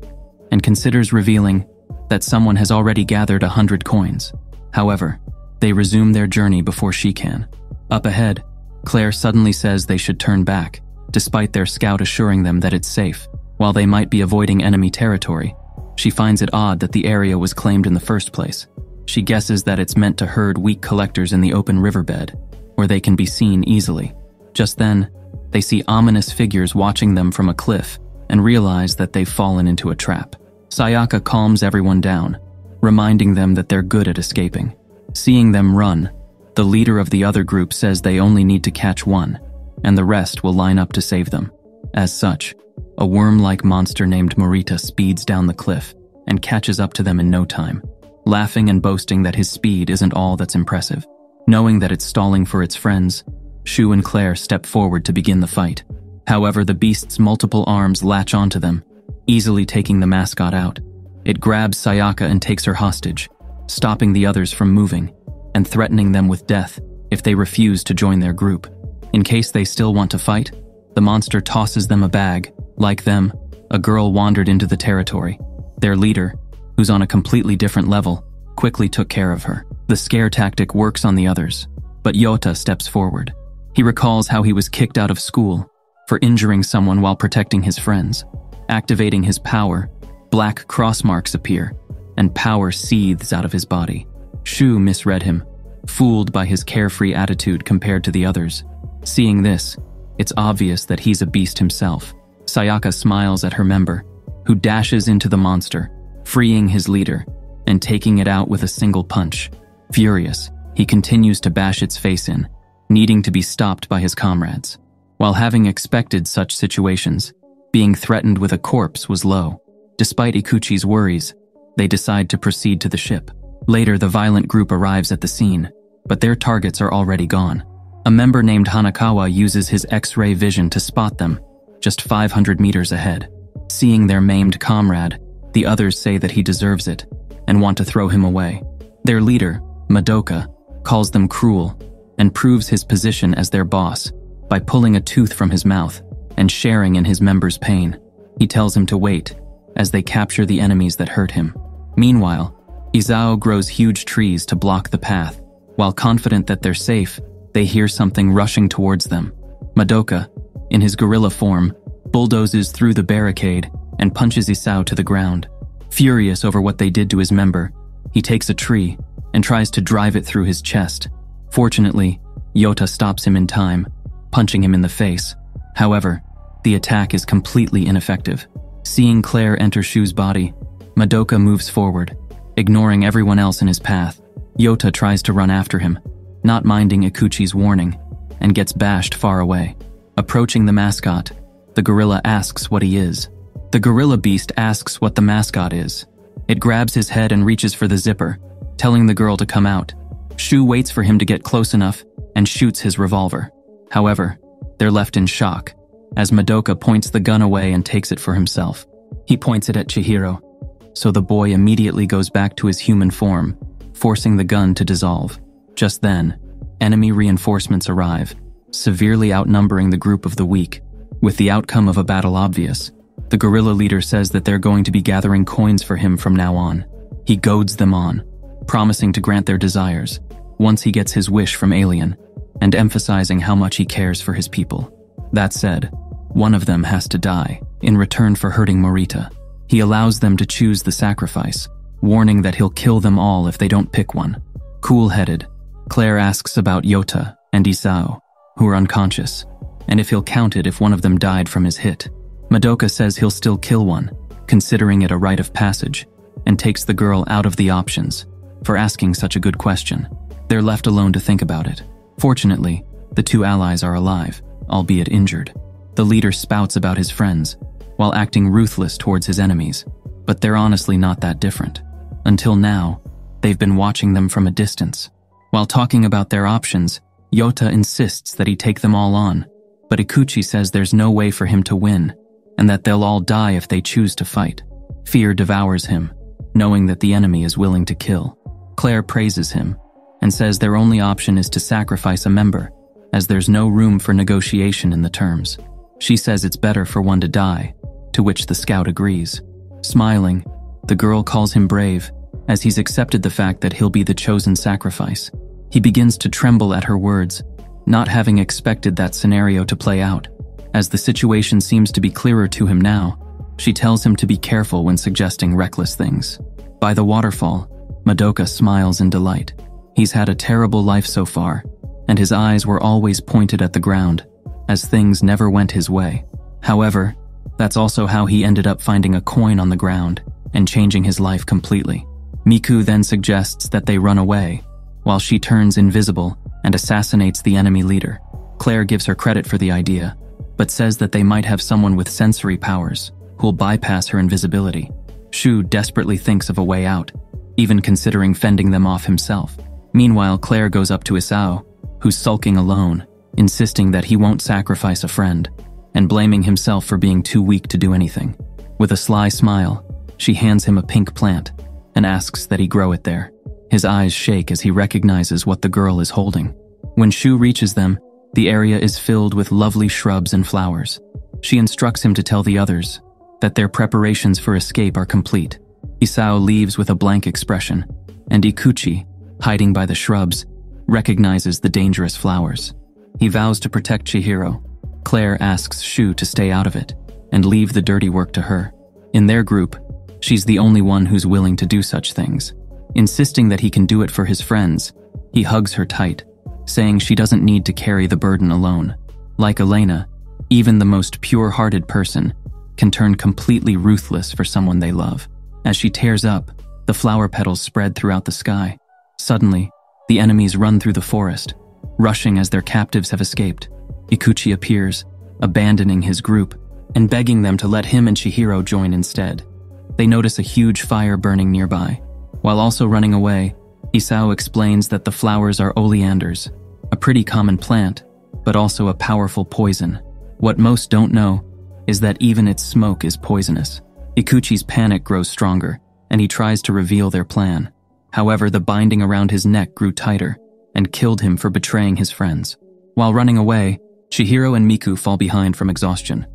and considers revealing that someone has already gathered 100 coins. However, they resume their journey before she can. Up ahead, Claire suddenly says they should turn back, despite their scout assuring them that it's safe. While they might be avoiding enemy territory, she finds it odd that the area was claimed in the first place. She guesses that it's meant to herd weak collectors in the open riverbed, where they can be seen easily. Just then, they see ominous figures watching them from a cliff and realize that they've fallen into a trap. Sayaka calms everyone down, reminding them that they're good at escaping. Seeing them run, the leader of the other group says they only need to catch one, and the rest will line up to save them. As such, a worm-like monster named Morita speeds down the cliff and catches up to them in no time, laughing and boasting that his speed isn't all that's impressive. Knowing that it's stalling for its friends, Shu and Claire step forward to begin the fight. However, the beast's multiple arms latch onto them, easily taking the mascot out. It grabs Sayaka and takes her hostage, stopping the others from moving and threatening them with death if they refuse to join their group. In case they still want to fight, the monster tosses them a bag. Like them, a girl wandered into the territory. Their leader, who's on a completely different level, quickly took care of her. The scare tactic works on the others, but Yota steps forward. He recalls how he was kicked out of school for injuring someone while protecting his friends. Activating his power, black cross marks appear, and power seethes out of his body. Shu misread him, fooled by his carefree attitude compared to the others. Seeing this, it's obvious that he's a beast himself. Sayaka smiles at her member, who dashes into the monster, freeing his leader and taking it out with a single punch. Furious, he continues to bash its face in, needing to be stopped by his comrades. While having expected such situations, being threatened with a corpse was low. Despite Ikuchi's worries, they decide to proceed to the ship. Later, the violent group arrives at the scene, but their targets are already gone. A member named Hanakawa uses his X-ray vision to spot them, just 500 meters ahead. Seeing their maimed comrade, the others say that he deserves it and want to throw him away. Their leader, Madoka, calls them cruel and proves his position as their boss by pulling a tooth from his mouth and sharing in his member's pain. He tells him to wait as they capture the enemies that hurt him. Meanwhile, Izao grows huge trees to block the path. While confident that they're safe, they hear something rushing towards them. Madoka, in his gorilla form, bulldozes through the barricade and punches Isao to the ground. Furious over what they did to his member, he takes a tree and tries to drive it through his chest. Fortunately, Yota stops him in time, punching him in the face. However, the attack is completely ineffective. Seeing Claire enter Shu's body, Madoka moves forward, ignoring everyone else in his path. Yota tries to run after him, not minding Ikuchi's warning, and gets bashed far away. Approaching the mascot, the gorilla asks what he is. The gorilla beast asks what the mascot is. It grabs his head and reaches for the zipper, telling the girl to come out. Shu waits for him to get close enough and shoots his revolver. However, they're left in shock, as Madoka points the gun away and takes it for himself. He points it at Chihiro, so the boy immediately goes back to his human form, forcing the gun to dissolve. Just then, enemy reinforcements arrive, severely outnumbering the group of the weak. With the outcome of a battle obvious, the guerrilla leader says that they're going to be gathering coins for him from now on. He goads them on, promising to grant their desires once he gets his wish from Alien, and emphasizing how much he cares for his people. That said, one of them has to die in return for hurting Morita. He allows them to choose the sacrifice, warning that he'll kill them all if they don't pick one. Cool-headed, Claire asks about Yota and Isao, who are unconscious, and if he'll count it if one of them died from his hit. Madoka says he'll still kill one, considering it a rite of passage, and takes the girl out of the options for asking such a good question. They're left alone to think about it. Fortunately, the two allies are alive, albeit injured. The leader spouts about his friends, while acting ruthless towards his enemies, but they're honestly not that different. Until now, they've been watching them from a distance. While talking about their options, Yota insists that he take them all on, but Ikuchi says there's no way for him to win, and that they'll all die if they choose to fight. Fear devours him, knowing that the enemy is willing to kill. Claire praises him, and says their only option is to sacrifice a member, as there's no room for negotiation in the terms. She says it's better for one to die, to which the scout agrees. Smiling, the girl calls him brave, as he's accepted the fact that he'll be the chosen sacrifice. He begins to tremble at her words, not having expected that scenario to play out. As the situation seems to be clearer to him now, she tells him to be careful when suggesting reckless things. By the waterfall, Madoka smiles in delight. He's had a terrible life so far, and his eyes were always pointed at the ground, as things never went his way. However, that's also how he ended up finding a coin on the ground and changing his life completely. Miku then suggests that they run away, while she turns invisible and assassinates the enemy leader. Claire gives her credit for the idea, but says that they might have someone with sensory powers who'll bypass her invisibility. Shu desperately thinks of a way out, even considering fending them off himself. Meanwhile, Claire goes up to Isao, who's sulking alone, insisting that he won't sacrifice a friend, and blaming himself for being too weak to do anything. With a sly smile, she hands him a pink plant and asks that he grow it there. His eyes shake as he recognizes what the girl is holding. When Shu reaches them, the area is filled with lovely shrubs and flowers. She instructs him to tell the others that their preparations for escape are complete. Isao leaves with a blank expression, and Ikuchi, hiding by the shrubs, recognizes the dangerous flowers. He vows to protect Chihiro. Claire asks Shu to stay out of it and leave the dirty work to her. In their group, she's the only one who's willing to do such things. Insisting that he can do it for his friends, he hugs her tight, saying she doesn't need to carry the burden alone. Like Elena, even the most pure-hearted person can turn completely ruthless for someone they love. As she tears up, the flower petals spread throughout the sky. Suddenly, the enemies run through the forest, rushing as their captives have escaped. Ikuchi appears, abandoning his group, and begging them to let him and Chihiro join instead. They notice a huge fire burning nearby. While also running away, Isao explains that the flowers are oleanders, a pretty common plant, but also a powerful poison. What most don't know is that even its smoke is poisonous. Ikuchi's panic grows stronger, and he tries to reveal their plan. However, the binding around his neck grew tighter and killed him for betraying his friends. While running away, Chihiro and Miku fall behind from exhaustion.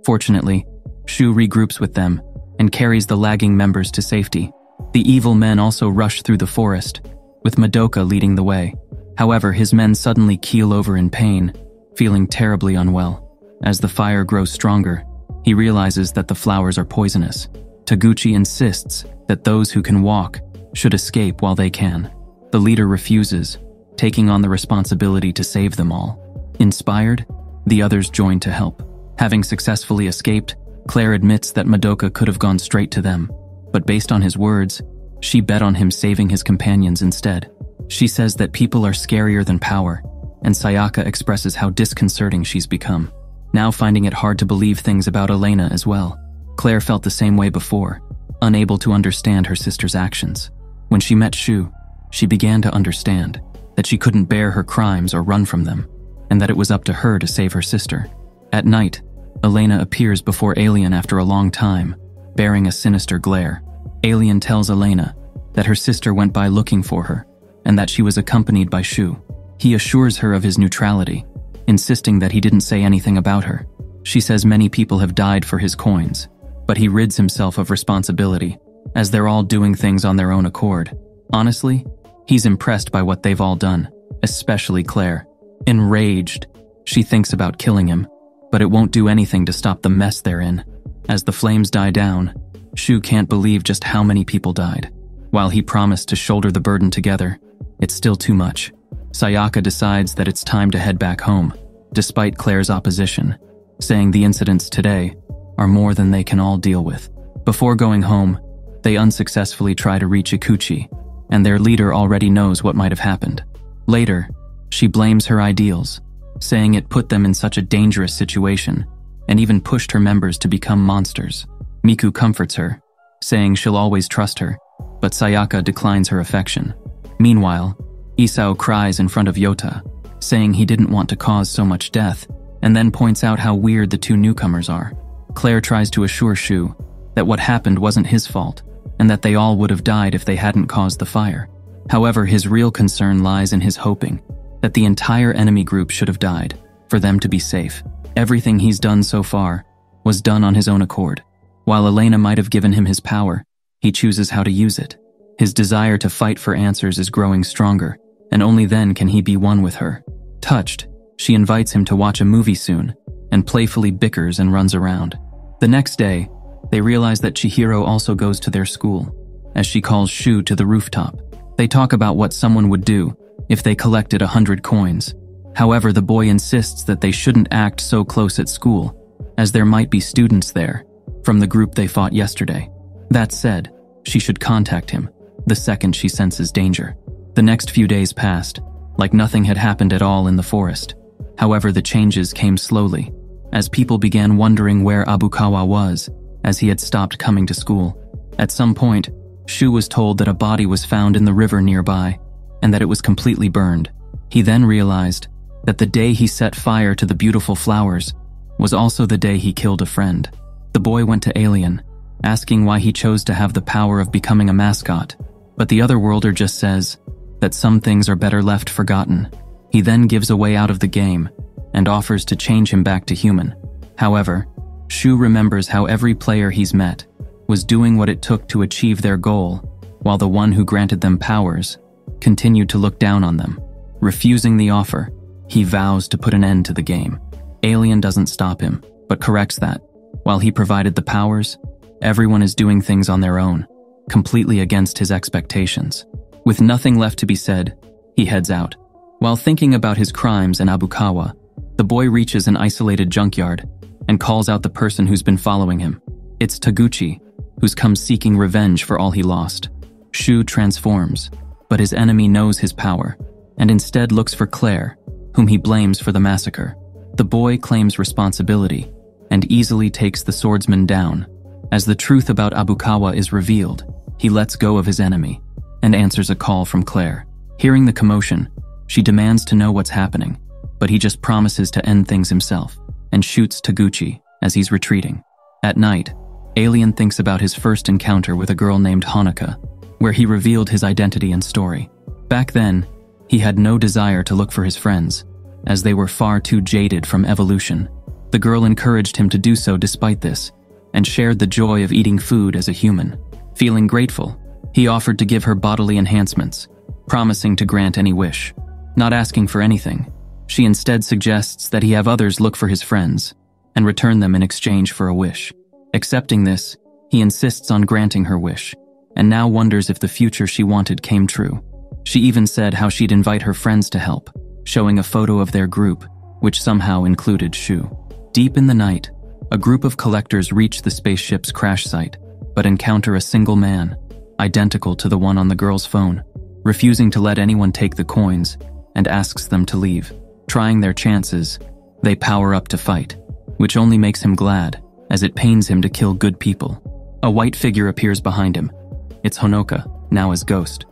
Fortunately, Shu regroups with them and carries the lagging members to safety. The evil men also rush through the forest, with Madoka leading the way. However, his men suddenly keel over in pain, feeling terribly unwell. As the fire grows stronger, he realizes that the flowers are poisonous. Taguchi insists that those who can walk should escape while they can. The leader refuses, taking on the responsibility to save them all. Inspired, the others join to help. Having successfully escaped, Claire admits that Madoka could have gone straight to them, but based on his words, she bet on him saving his companions instead. She says that people are scarier than power, and Sayaka expresses how disconcerting she's become, now finding it hard to believe things about Elena as well. Claire felt the same way before, unable to understand her sister's actions. When she met Shu, she began to understand that she couldn't bear her crimes or run from them, and that it was up to her to save her sister. At night, Elena appears before Alien after a long time, bearing a sinister glare. Alien tells Elena that her sister went by looking for her, and that she was accompanied by Shu. He assures her of his neutrality, insisting that he didn't say anything about her. She says many people have died for his coins, but he rids himself of responsibility, as they're all doing things on their own accord. Honestly, he's impressed by what they've all done, especially Claire. Enraged, she thinks about killing him, but it won't do anything to stop the mess they're in. As the flames die down, Shu can't believe just how many people died. While he promised to shoulder the burden together, it's still too much. Sayaka decides that it's time to head back home, despite Claire's opposition, saying the incidents today are more than they can all deal with. Before going home, they unsuccessfully try to reach Ikuchi, and their leader already knows what might have happened. Later, she blames her ideals, saying it put them in such a dangerous situation, and even pushed her members to become monsters. Miku comforts her, saying she'll always trust her, but Sayaka declines her affection. Meanwhile, Isao cries in front of Yota, saying he didn't want to cause so much death, and then points out how weird the two newcomers are. Claire tries to assure Shu that what happened wasn't his fault, and that they all would have died if they hadn't caused the fire. However, his real concern lies in his hoping that the entire enemy group should have died, for them to be safe. Everything he's done so far was done on his own accord. While Elena might have given him his power, he chooses how to use it. His desire to fight for answers is growing stronger, and only then can he be one with her. Touched, she invites him to watch a movie soon, and playfully bickers and runs around. The next day, they realize that Chihiro also goes to their school, as she calls Shu to the rooftop. They talk about what someone would do if they collected 100 coins. However, the boy insists that they shouldn't act so close at school, as there might be students there, from the group they fought yesterday. That said, she should contact him the second she senses danger. The next few days passed, like nothing had happened at all in the forest. However, the changes came slowly, as people began wondering where Abukawa was, as he had stopped coming to school. At some point, Shu was told that a body was found in the river nearby, and that it was completely burned. He then realized that the day he set fire to the beautiful flowers was also the day he killed a friend. The boy went to Alien, asking why he chose to have the power of becoming a mascot, but the Otherworlder just says that some things are better left forgotten. He then gives a way out of the game and offers to change him back to human. However, Shu remembers how every player he's met was doing what it took to achieve their goal, while the one who granted them powers continued to look down on them. Refusing the offer, he vows to put an end to the game. Alien doesn't stop him, but corrects that, while he provided the powers, everyone is doing things on their own. completely against his expectations. With nothing left to be said, he heads out. While thinking about his crimes in Abukawa, the boy reaches an isolated junkyard and calls out the person who's been following him. It's Taguchi, who's come seeking revenge for all he lost. Shu transforms, but his enemy knows his power and instead looks for Claire, whom he blames for the massacre. The boy claims responsibility and easily takes the swordsman down. As the truth about Abukawa is revealed, he lets go of his enemy and answers a call from Claire. Hearing the commotion, she demands to know what's happening, but he just promises to end things himself and shoots Taguchi as he's retreating. At night, Alien thinks about his first encounter with a girl named Hanuka, where he revealed his identity and story. Back then, he had no desire to look for his friends, as they were far too jaded from evolution. The girl encouraged him to do so despite this, and shared the joy of eating food as a human. Feeling grateful, he offered to give her bodily enhancements, promising to grant any wish. Not asking for anything, she instead suggests that he have others look for his friends and return them in exchange for a wish. Accepting this, he insists on granting her wish, and now wonders if the future she wanted came true. She even said how she'd invite her friends to help, showing a photo of their group, which somehow included Shu. Deep in the night, a group of collectors reach the spaceship's crash site, but encounter a single man, identical to the one on the girl's phone, refusing to let anyone take the coins and asks them to leave. Trying their chances, they power up to fight, which only makes him glad, as it pains him to kill good people. A white figure appears behind him. It's Honoka, now as Ghost.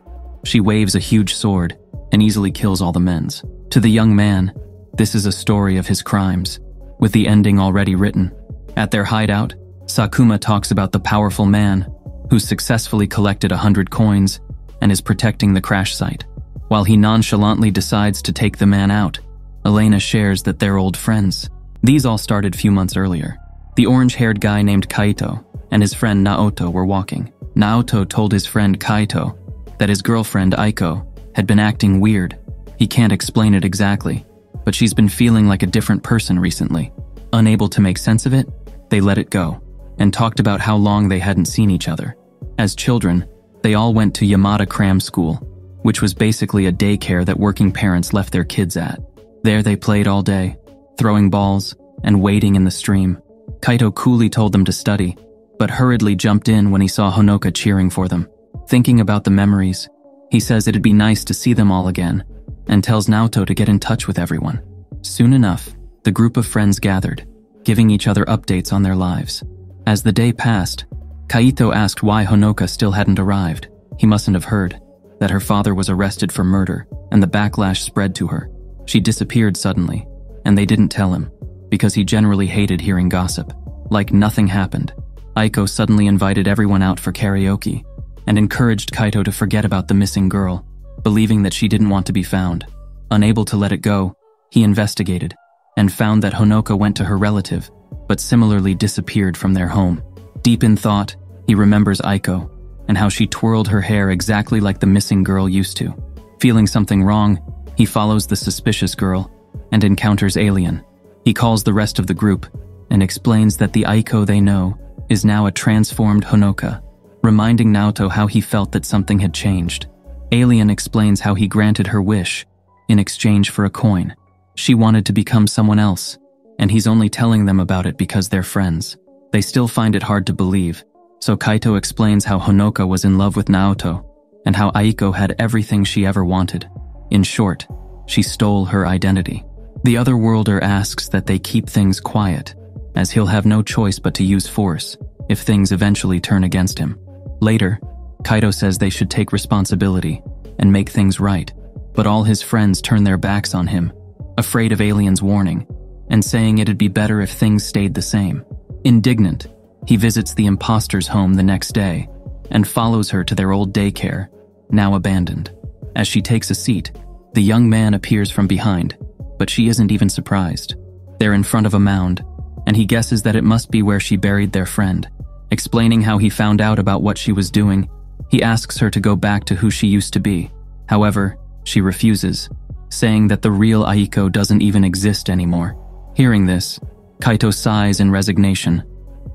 She waves a huge sword and easily kills all the men's. To the young man, this is a story of his crimes, with the ending already written. At their hideout, Sakuma talks about the powerful man who's successfully collected 100 coins and is protecting the crash site. While he nonchalantly decides to take the man out, Elena shares that they're old friends. These all started few months earlier. The orange-haired guy named Kaito and his friend Naoto were walking. Naoto told his friend Kaito that his girlfriend Aiko had been acting weird. He can't explain it exactly, but she's been feeling like a different person recently. Unable to make sense of it, they let it go and talked about how long they hadn't seen each other. As children, they all went to Yamada Cram School, which was basically a daycare that working parents left their kids at. There they played all day, throwing balls and wading in the stream. Kaito coolly told them to study, but hurriedly jumped in when he saw Honoka cheering for them. Thinking about the memories, he says it'd be nice to see them all again, and tells Naoto to get in touch with everyone. Soon enough, the group of friends gathered, giving each other updates on their lives. As the day passed, Kaito asked why Honoka still hadn't arrived. He mustn't have heard that her father was arrested for murder, and the backlash spread to her. She disappeared suddenly, and they didn't tell him, because he generally hated hearing gossip. Like nothing happened, Aiko suddenly invited everyone out for karaoke, and encouraged Kaito to forget about the missing girl, believing that she didn't want to be found. Unable to let it go, he investigated, and found that Honoka went to her relative, but similarly disappeared from their home. Deep in thought, he remembers Aiko, and how she twirled her hair exactly like the missing girl used to. Feeling something wrong, he follows the suspicious girl and encounters Alien. He calls the rest of the group and explains that the Aiko they know is now a transformed Honoka, reminding Naoto how he felt that something had changed. Alien explains how he granted her wish in exchange for a coin. She wanted to become someone else, and he's only telling them about it because they're friends. They still find it hard to believe, so Kaito explains how Honoka was in love with Naoto and how Aiko had everything she ever wanted. In short, she stole her identity. The Otherworlder asks that they keep things quiet, as he'll have no choice but to use force if things eventually turn against him. Later, Kaito says they should take responsibility and make things right, but all his friends turn their backs on him, afraid of Alien's warning, and saying it'd be better if things stayed the same. Indignant, he visits the imposter's home the next day and follows her to their old daycare, now abandoned. As she takes a seat, the young man appears from behind, but she isn't even surprised. They're in front of a mound, and he guesses that it must be where she buried their friend. Explaining how he found out about what she was doing, he asks her to go back to who she used to be. However, she refuses, saying that the real Aiko doesn't even exist anymore. Hearing this, Kaito sighs in resignation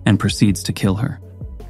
and proceeds to kill her.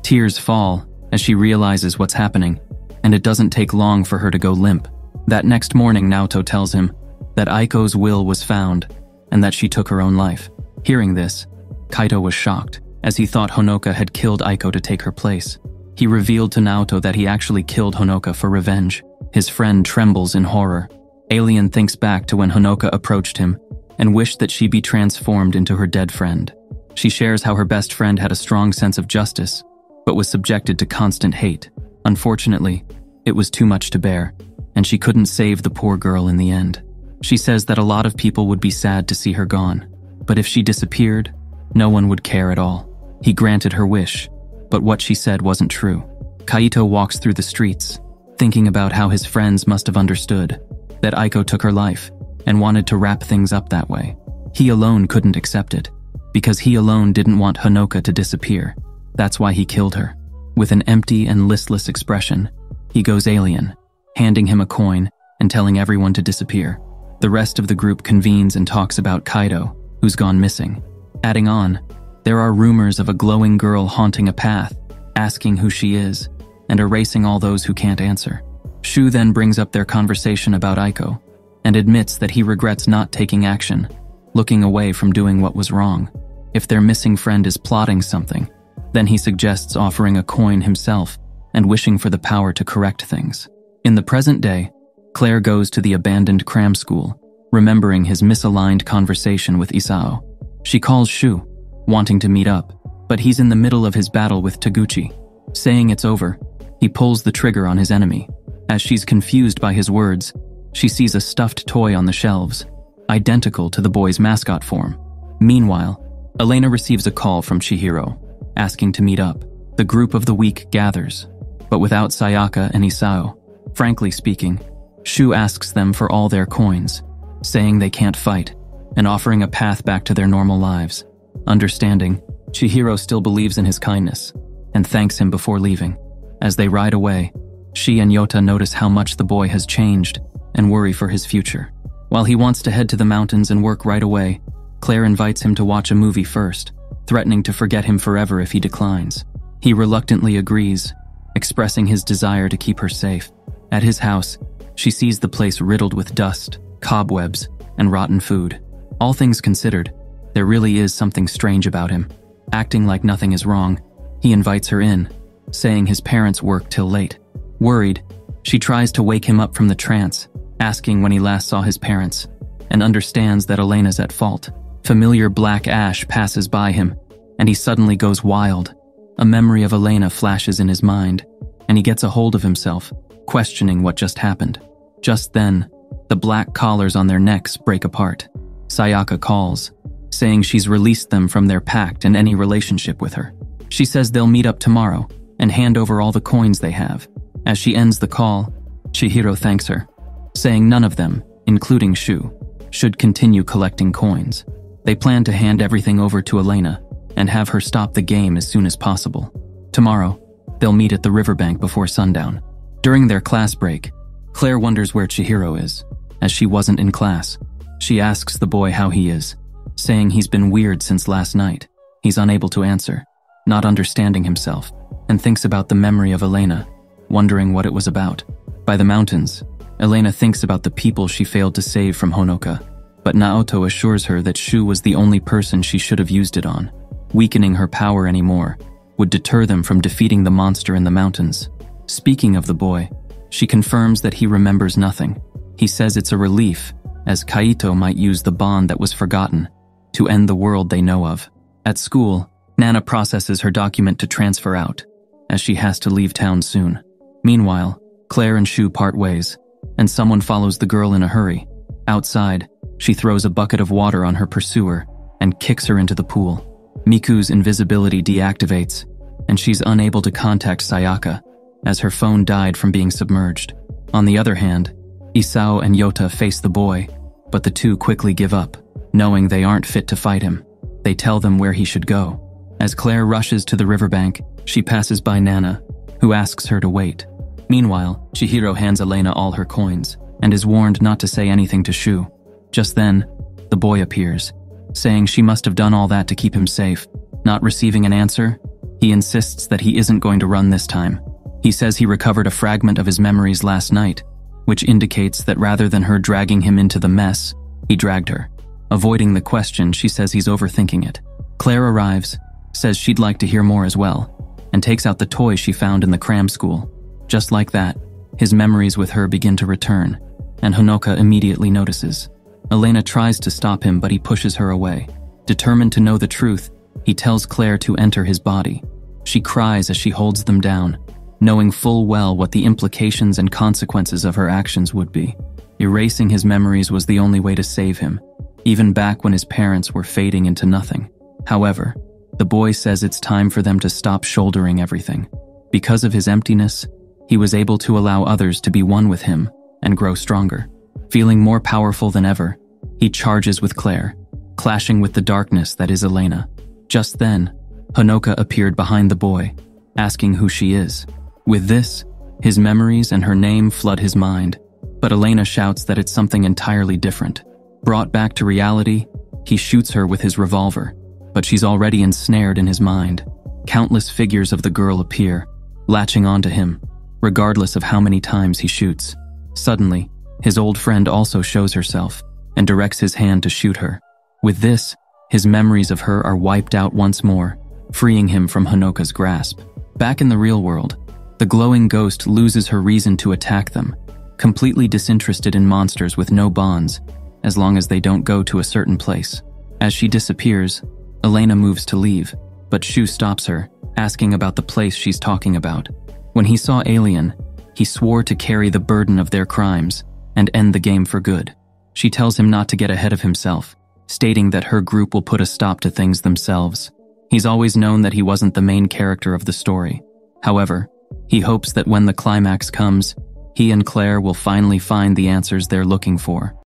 Tears fall as she realizes what's happening, and it doesn't take long for her to go limp. That next morning, Naoto tells him that Aiko's will was found and that she took her own life. Hearing this, Kaito was shocked, as he thought Honoka had killed Aiko to take her place. He revealed to Naoto that he actually killed Honoka for revenge. His friend trembles in horror. Alien thinks back to when Honoka approached him and wished that she be transformed into her dead friend. She shares how her best friend had a strong sense of justice, but was subjected to constant hate. Unfortunately, it was too much to bear, and she couldn't save the poor girl in the end. She says that a lot of people would be sad to see her gone, but if she disappeared, no one would care at all. He granted her wish, but what she said wasn't true. Kaito walks through the streets, thinking about how his friends must have understood that Aiko took her life and wanted to wrap things up that way. He alone couldn't accept it, because he alone didn't want Honoka to disappear. That's why he killed her. With an empty and listless expression, he goes alien, handing him a coin and telling everyone to disappear. The rest of the group convenes and talks about Kaito, who's gone missing. Adding on, there are rumors of a glowing girl haunting a path, asking who she is, and erasing all those who can't answer. Shu then brings up their conversation about Aiko, and admits that he regrets not taking action, looking away from doing what was wrong. If their missing friend is plotting something, then he suggests offering a coin himself and wishing for the power to correct things. In the present day, Claire goes to the abandoned cram school, remembering his misaligned conversation with Isao. She calls Shu, wanting to meet up, but he's in the middle of his battle with Taguchi. Saying it's over, he pulls the trigger on his enemy. As she's confused by his words, she sees a stuffed toy on the shelves, identical to the boy's mascot form. Meanwhile, Elena receives a call from Chihiro, asking to meet up. The group of the weak gathers, but without Sayaka and Isao. Frankly speaking, Shu asks them for all their coins, saying they can't fight, and offering a path back to their normal lives. Understanding, Chihiro still believes in his kindness, and thanks him before leaving. As they ride away, she and Yota notice how much the boy has changed and worry for his future. While he wants to head to the mountains and work right away, Claire invites him to watch a movie first, threatening to forget him forever if he declines. He reluctantly agrees, expressing his desire to keep her safe. At his house, she sees the place riddled with dust, cobwebs, and rotten food. All things considered, there really is something strange about him. Acting like nothing is wrong, he invites her in, saying his parents work till late. Worried, she tries to wake him up from the trance, asking when he last saw his parents, and understands that Elena's at fault. Familiar black ash passes by him, and he suddenly goes wild. A memory of Elena flashes in his mind, and he gets a hold of himself, questioning what just happened. Just then, the black collars on their necks break apart. Sayaka calls, saying she's released them from their pact and any relationship with her. She says they'll meet up tomorrow and hand over all the coins they have. As she ends the call, Chihiro thanks her, saying none of them, including Shu, should continue collecting coins. They plan to hand everything over to Elena and have her stop the game as soon as possible. Tomorrow, they'll meet at the riverbank before sundown. During their class break, Claire wonders where Chihiro is, as she wasn't in class. She asks the boy how he is, saying he's been weird since last night. He's unable to answer, not understanding himself, and thinks about the memory of Elena, wondering what it was about. By the mountains, Elena thinks about the people she failed to save from Honoka, but Naoto assures her that Shu was the only person she should have used it on. Weakening her power anymore would deter them from defeating the monster in the mountains. Speaking of the boy, she confirms that he remembers nothing. He says it's a relief, as Kaito might use the bond that was forgotten to end the world they know of. At school, Nana processes her document to transfer out, as she has to leave town soon. Meanwhile, Claire and Shu part ways, and someone follows the girl in a hurry. Outside, she throws a bucket of water on her pursuer and kicks her into the pool. Miku's invisibility deactivates, and she's unable to contact Sayaka, as her phone died from being submerged. On the other hand, Isao and Yota face the boy, but the two quickly give up, knowing they aren't fit to fight him. They tell them where he should go. As Claire rushes to the riverbank, she passes by Nana, who asks her to wait. Meanwhile, Chihiro hands Elena all her coins, and is warned not to say anything to Shu. Just then, the boy appears, saying she must have done all that to keep him safe. Not receiving an answer, he He insists that he isn't going to run this time. He says he recovered a fragment of his memories last night, which indicates that rather than her dragging him into the mess, he dragged her. Avoiding the question, she says he's overthinking it. Claire arrives, says she'd like to hear more as well, and takes out the toy she found in the cram school. Just like that, his memories with her begin to return, and Honoka immediately notices. Elena tries to stop him, but he pushes her away. Determined to know the truth, he tells Claire to enter his body. She cries as she holds them down, knowing full well what the implications and consequences of her actions would be. Erasing his memories was the only way to save him, even back when his parents were fading into nothing. However, the boy says it's time for them to stop shouldering everything. Because of his emptiness, he was able to allow others to be one with him and grow stronger. Feeling more powerful than ever, he charges with Claire, clashing with the darkness that is Elena. Just then, Honoka appeared behind the boy, asking who she is. With this, his memories and her name flood his mind, but Elena shouts that it's something entirely different. Brought back to reality, he shoots her with his revolver, but she's already ensnared in his mind. Countless figures of the girl appear, latching onto him, regardless of how many times he shoots. Suddenly, his old friend also shows herself and directs his hand to shoot her. With this, his memories of her are wiped out once more, freeing him from Honoka's grasp. Back in the real world, the glowing ghost loses her reason to attack them, completely disinterested in monsters with no bonds, as long as they don't go to a certain place. As she disappears, Elena moves to leave, but Shu stops her, asking about the place she's talking about. When he saw Alien, he swore to carry the burden of their crimes and end the game for good. She tells him not to get ahead of himself, stating that her group will put a stop to things themselves. He's always known that he wasn't the main character of the story. However, he hopes that when the climax comes, he and Claire will finally find the answers they're looking for.